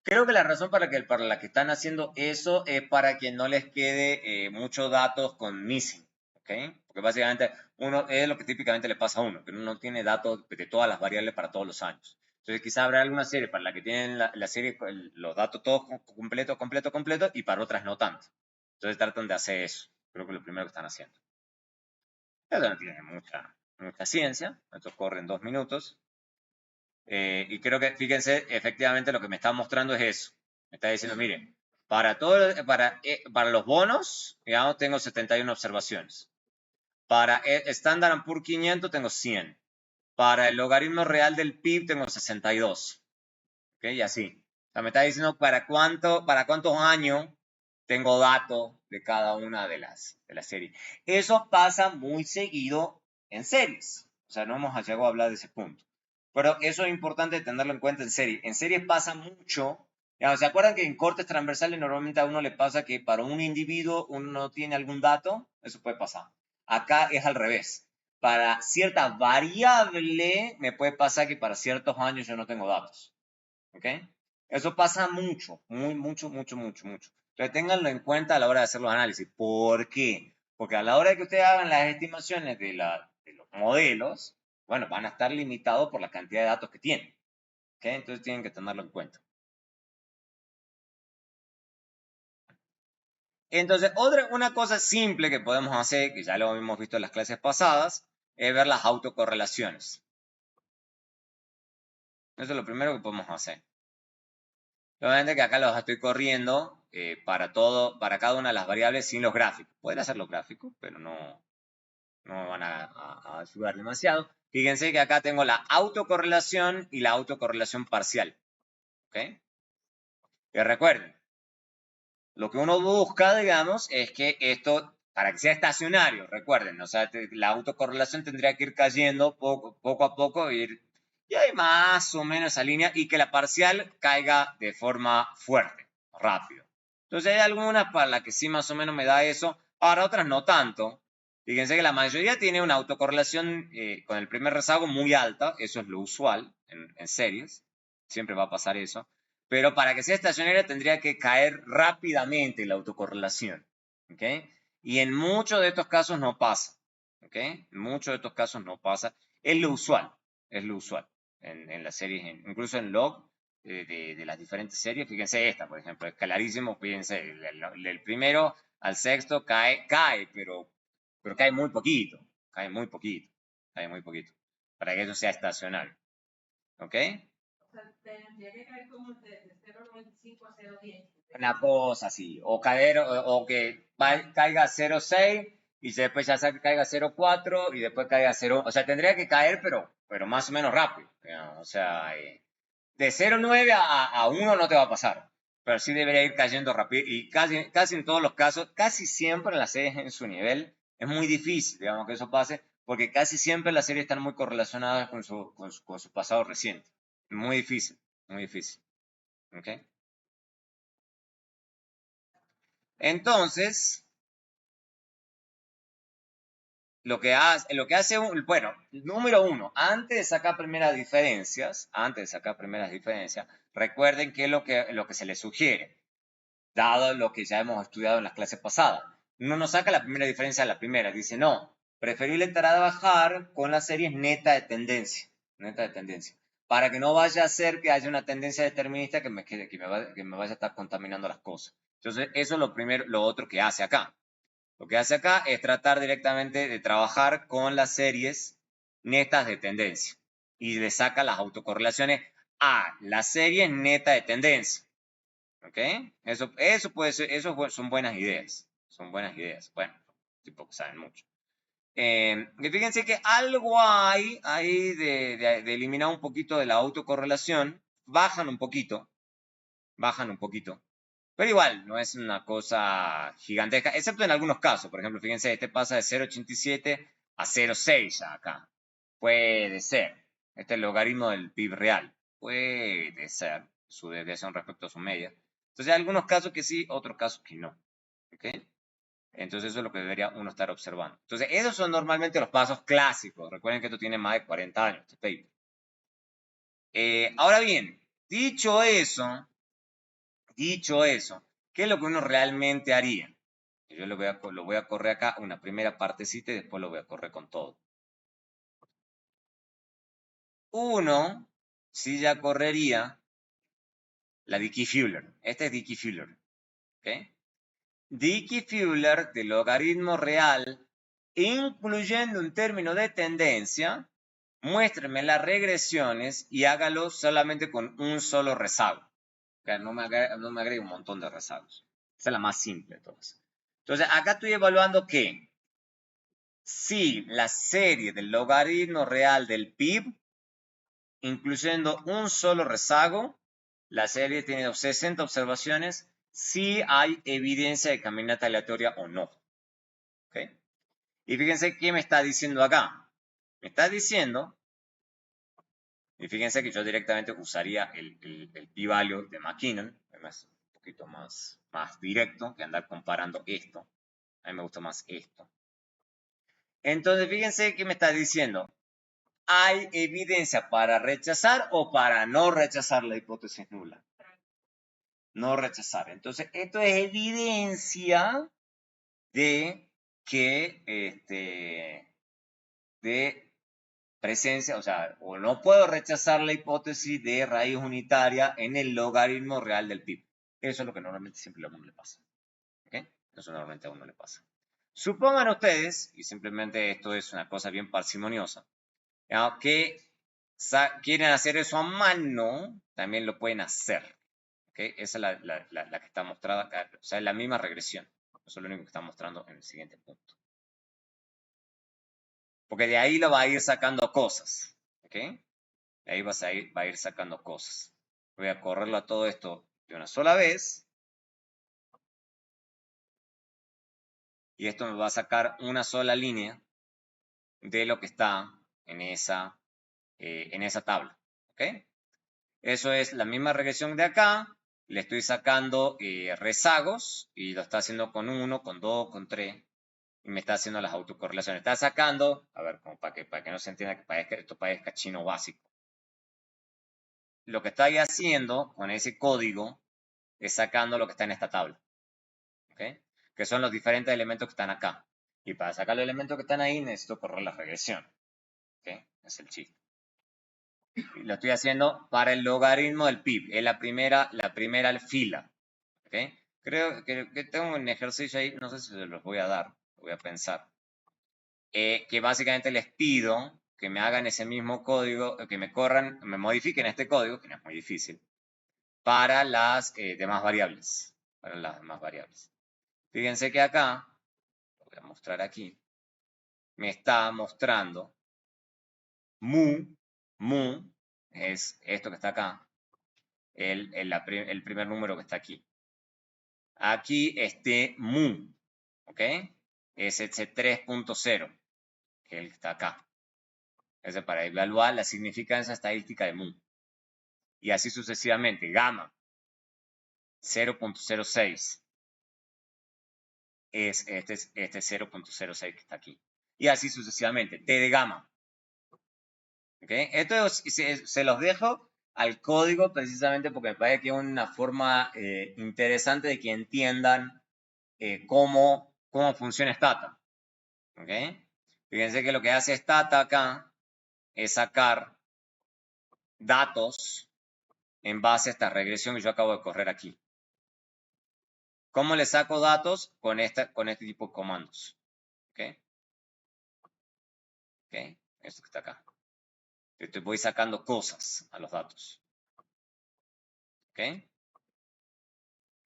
Creo que la razón para la que están haciendo eso es para que no les quede muchos datos con missing. ¿Ok? Porque básicamente es lo que típicamente le pasa a uno, que uno no tiene datos de todas las variables para todos los años. Entonces quizá habrá alguna serie para la que tienen la serie, los datos todos completo, y para otras no tanto. Entonces tratan de hacer eso. Creo que es lo primero que están haciendo. Eso no tiene mucha ciencia. Esto corre en 2 minutos. Y creo que, fíjense, efectivamente lo que me está mostrando es eso. Me está diciendo, miren, para los bonos, digamos, tengo 71 observaciones. Para Standard & Poor's 500 tengo 100. Para el logaritmo real del PIB tengo 62. ¿Ok? Y así. O sea, me está diciendo para cuántos años tengo datos de cada una de las series. Eso pasa muy seguido en series. O sea, no hemos llegado a hablar de ese punto. Pero eso es importante tenerlo en cuenta en series. En series pasa mucho. Digamos, ¿se acuerdan que en cortes transversales normalmente a uno le pasa que para un individuo uno no tiene algún dato? Eso puede pasar. Acá es al revés. Para cierta variable me puede pasar que para ciertos años yo no tengo datos. ¿Ok? Eso pasa mucho, mucho. Entonces ténganlo en cuenta a la hora de hacer los análisis. ¿Por qué? Porque a la hora de que ustedes hagan las estimaciones de los modelos, bueno, van a estar limitados por la cantidad de datos que tienen. ¿Ok? Entonces tienen que tenerlo en cuenta. Entonces, una cosa simple que podemos hacer, que ya lo hemos visto en las clases pasadas, es ver las autocorrelaciones. Eso es lo primero que podemos hacer. Obviamente que acá los estoy corriendo para cada una de las variables sin los gráficos. Pueden hacer los gráficos, pero no me van a ayudar demasiado. Fíjense que acá tengo la autocorrelación y la autocorrelación parcial. ¿Ok? Y recuerden, lo que uno busca, digamos, es que esto, para que sea estacionario, recuerden, o sea, la autocorrelación tendría que ir cayendo poco a poco, y hay más o menos esa línea, y que la parcial caiga de forma fuerte, rápido. Entonces hay algunas para las que sí más o menos me da eso, para otras no tanto. Fíjense que la mayoría tiene una autocorrelación con el primer rezago muy alta, eso es lo usual en series, siempre va a pasar eso. Pero para que sea estacionaria tendría que caer rápidamente la autocorrelación. ¿Ok? Y en muchos de estos casos no pasa. ¿Ok? En muchos de estos casos no pasa. Es lo usual. Es lo usual. En las series, incluso en log de las diferentes series. Fíjense esta, por ejemplo. Es clarísimo. Fíjense, el primero al sexto cae, pero cae muy poquito. Cae muy poquito. Cae muy poquito. Para que eso sea estacionario. ¿Ok? Tendría que caer como de 0.95 a 0.10. Una cosa así, o caer, o que caiga 0.6 y después ya caiga 0.4 y después caiga 0, o sea, tendría que caer, pero más o menos rápido, digamos. O sea, de 0.9 a 1 no te va a pasar, pero sí debería ir cayendo rápido, y casi en todos los casos, casi siempre en las series en su nivel, es muy difícil, digamos, que eso pase, porque casi siempre las series están muy correlacionadas con su pasado reciente. Muy difícil, muy difícil. ¿Ok? Entonces, lo que hace, bueno, número uno, antes de sacar primeras diferencias, recuerden que es lo que se les sugiere, dado lo que ya hemos estudiado en las clases pasadas. Uno no saca la primera diferencia a la primera, dice no, preferible trabajar con las series neta de tendencia, para que no vaya a ser que haya una tendencia determinista que me vaya a estar contaminando las cosas. Entonces, eso es lo otro que hace acá. Lo que hace acá es tratar directamente de trabajar con las series netas de tendencia y le saca las autocorrelaciones a la serie neta de tendencia. ¿Ok? Eso puede ser, son buenas ideas. Son buenas ideas. Bueno, tampoco saben mucho. Y fíjense que algo hay ahí de eliminar un poquito de la autocorrelación. Bajan un poquito. Pero igual, no es una cosa gigantesca, excepto en algunos casos. Por ejemplo, fíjense, este pasa de 0.87 a 0.6 ya acá. Puede ser. Este es el logaritmo del PIB real. Puede ser su desviación respecto a su media. Entonces, hay algunos casos que sí, otros casos que no. ¿Ok? Entonces, eso es lo que debería uno estar observando. Entonces, esos son normalmente los pasos clásicos. Recuerden que esto tiene más de 40 años, este paper. Ahora bien, dicho eso, ¿qué es lo que uno realmente haría? Yo lo voy a correr acá una primera partecita y después lo voy a correr con todo. Uno sí ya correría la Dickey-Fuller. Este es Dickey-Fuller. ¿Okay? Dickey-Fuller de logaritmo real, incluyendo un término de tendencia, muéstreme las regresiones y hágalo solamente con un solo rezago. ¿Okay? No me agregue un montón de rezagos. Esa es la más simple de todas. Entonces, acá estoy evaluando que si la serie del logaritmo real del PIB, incluyendo un solo rezago, la serie tiene 60 observaciones, si hay evidencia de caminata aleatoria o no. ¿Okay? Y fíjense qué me está diciendo acá. Me está diciendo, y fíjense que yo directamente usaría el p-value de McKinnon, además un poquito más directo que andar comparando esto. A mí me gusta más esto. Entonces, fíjense qué me está diciendo. ¿Hay evidencia para rechazar o para no rechazar la hipótesis nula? No rechazar. Entonces, esto es evidencia de que de presencia, o sea, o no puedo rechazar la hipótesis de raíz unitaria en el logaritmo real del PIB. Eso es lo que normalmente siempre a uno le pasa. ¿Okay? Eso normalmente a uno le pasa. Supongan ustedes, y simplemente esto es una cosa bien parsimoniosa, que quieren hacer eso a mano, también lo pueden hacer. ¿Okay? Esa es la que está mostrada acá. O sea, es la misma regresión. Eso es lo único que está mostrando en el siguiente punto. Porque de ahí lo va a ir sacando cosas. ¿Ok? De ahí va a ir sacando cosas. Voy a correrlo a todo esto de una sola vez. Y esto me va a sacar una sola línea de lo que está en esa tabla. ¿Ok? Eso es la misma regresión de acá. Le estoy sacando rezagos y lo está haciendo con 1, con 2, con 3. Y me está haciendo las autocorrelaciones. Está sacando, a ver, como para que no se entienda que esto parezca chino básico. Lo que está ahí haciendo con ese código es sacando lo que está en esta tabla. ¿Okay? Que son los diferentes elementos que están acá. Y para sacar los elementos que están ahí necesito correr la regresión. ¿Okay? Es el chiste. Y lo estoy haciendo para el logaritmo del PIB. Es la primera fila. ¿Okay? Creo que tengo un ejercicio ahí, no sé si se los voy a dar, voy a pensar. Que básicamente les pido que me hagan ese mismo código, que me modifiquen este código, que no es muy difícil, para las demás variables. Para las demás variables. Fíjense que acá, lo voy a mostrar aquí, me está mostrando mu es esto que está acá, el primer número que está aquí. Aquí mu, ¿ok? Es ese 3.0, que es el que está acá. Ese para evaluar la significancia estadística de mu. Y así sucesivamente. Gamma, 0.06. Es este 0.06 que está aquí. Y así sucesivamente. T de gamma. ¿Okay? Esto se los dejo al código precisamente porque me parece que es una forma interesante de que entiendan cómo funciona Stata. ¿Okay? Fíjense que lo que hace Stata acá es sacar datos en base a esta regresión que yo acabo de correr aquí. ¿Cómo le saco datos? Con este tipo de comandos. ¿Ok? ¿Ok? Esto que está acá. Entonces voy sacando cosas a los datos. ¿Ok?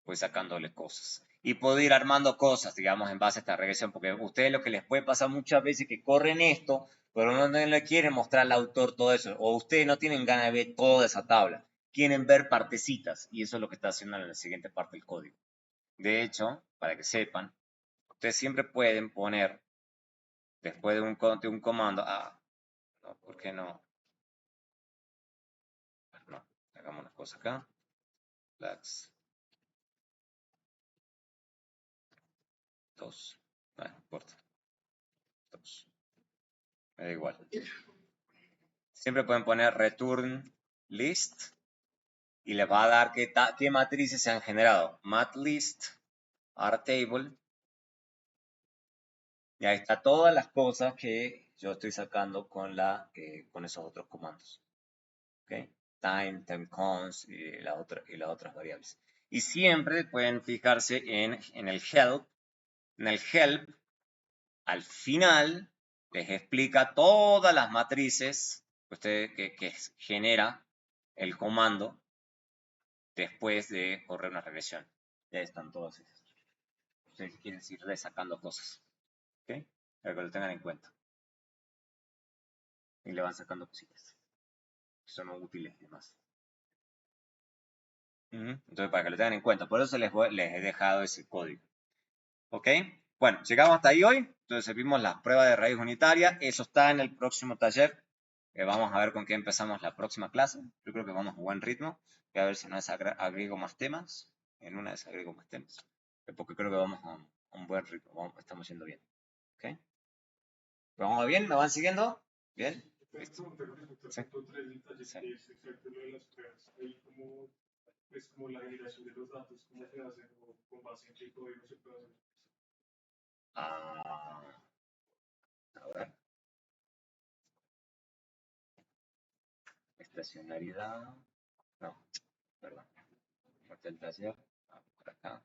Voy sacándole cosas. Y puedo ir armando cosas, digamos, en base a esta regresión, porque a ustedes lo que les puede pasar muchas veces es que corren esto, pero no le quieren mostrar al autor todo eso, o ustedes no tienen ganas de ver toda esa tabla, quieren ver partecitas, y eso es lo que está haciendo en la siguiente parte del código. De hecho, para que sepan, ustedes siempre pueden poner, después de un comando, no, ¿por qué no? No, hagamos una cosa acá. Flags 2. No importa. 2. Me da igual. Siempre pueden poner return list y les va a dar qué matrices se han generado. Matlist, rtable. Y ahí está todas las cosas que yo estoy sacando con esos otros comandos. ¿Okay? time const y las otras variables. Y siempre pueden fijarse en el help. En el help, al final, les explica todas las matrices que genera el comando después de correr una regresión. Ya están todas esas. Ustedes quieren ir sacando cosas. ¿Ok? Para que lo tengan en cuenta. Y le van sacando cositas. Son útiles y demás. Entonces, para que lo tengan en cuenta. Por eso les he dejado ese código. ¿Ok? Bueno, llegamos hasta ahí hoy. Entonces vimos las pruebas de raíz unitaria. Eso está en el próximo taller. Vamos a ver con qué empezamos la próxima clase. Yo creo que vamos a buen ritmo. Voy a ver si no es agrego más temas. En una vez agrego más temas. Porque creo que vamos a un buen ritmo. Estamos yendo bien. ¿Ok? ¿Vamos bien? ¿Me van siguiendo? ¿Bien? Listo. Sí. Es como la generación de los datos, cómo se hace, o con base en qué código se puede hacer. A ver. Estacionalidad. No, perdón. Parte del taller. Por acá.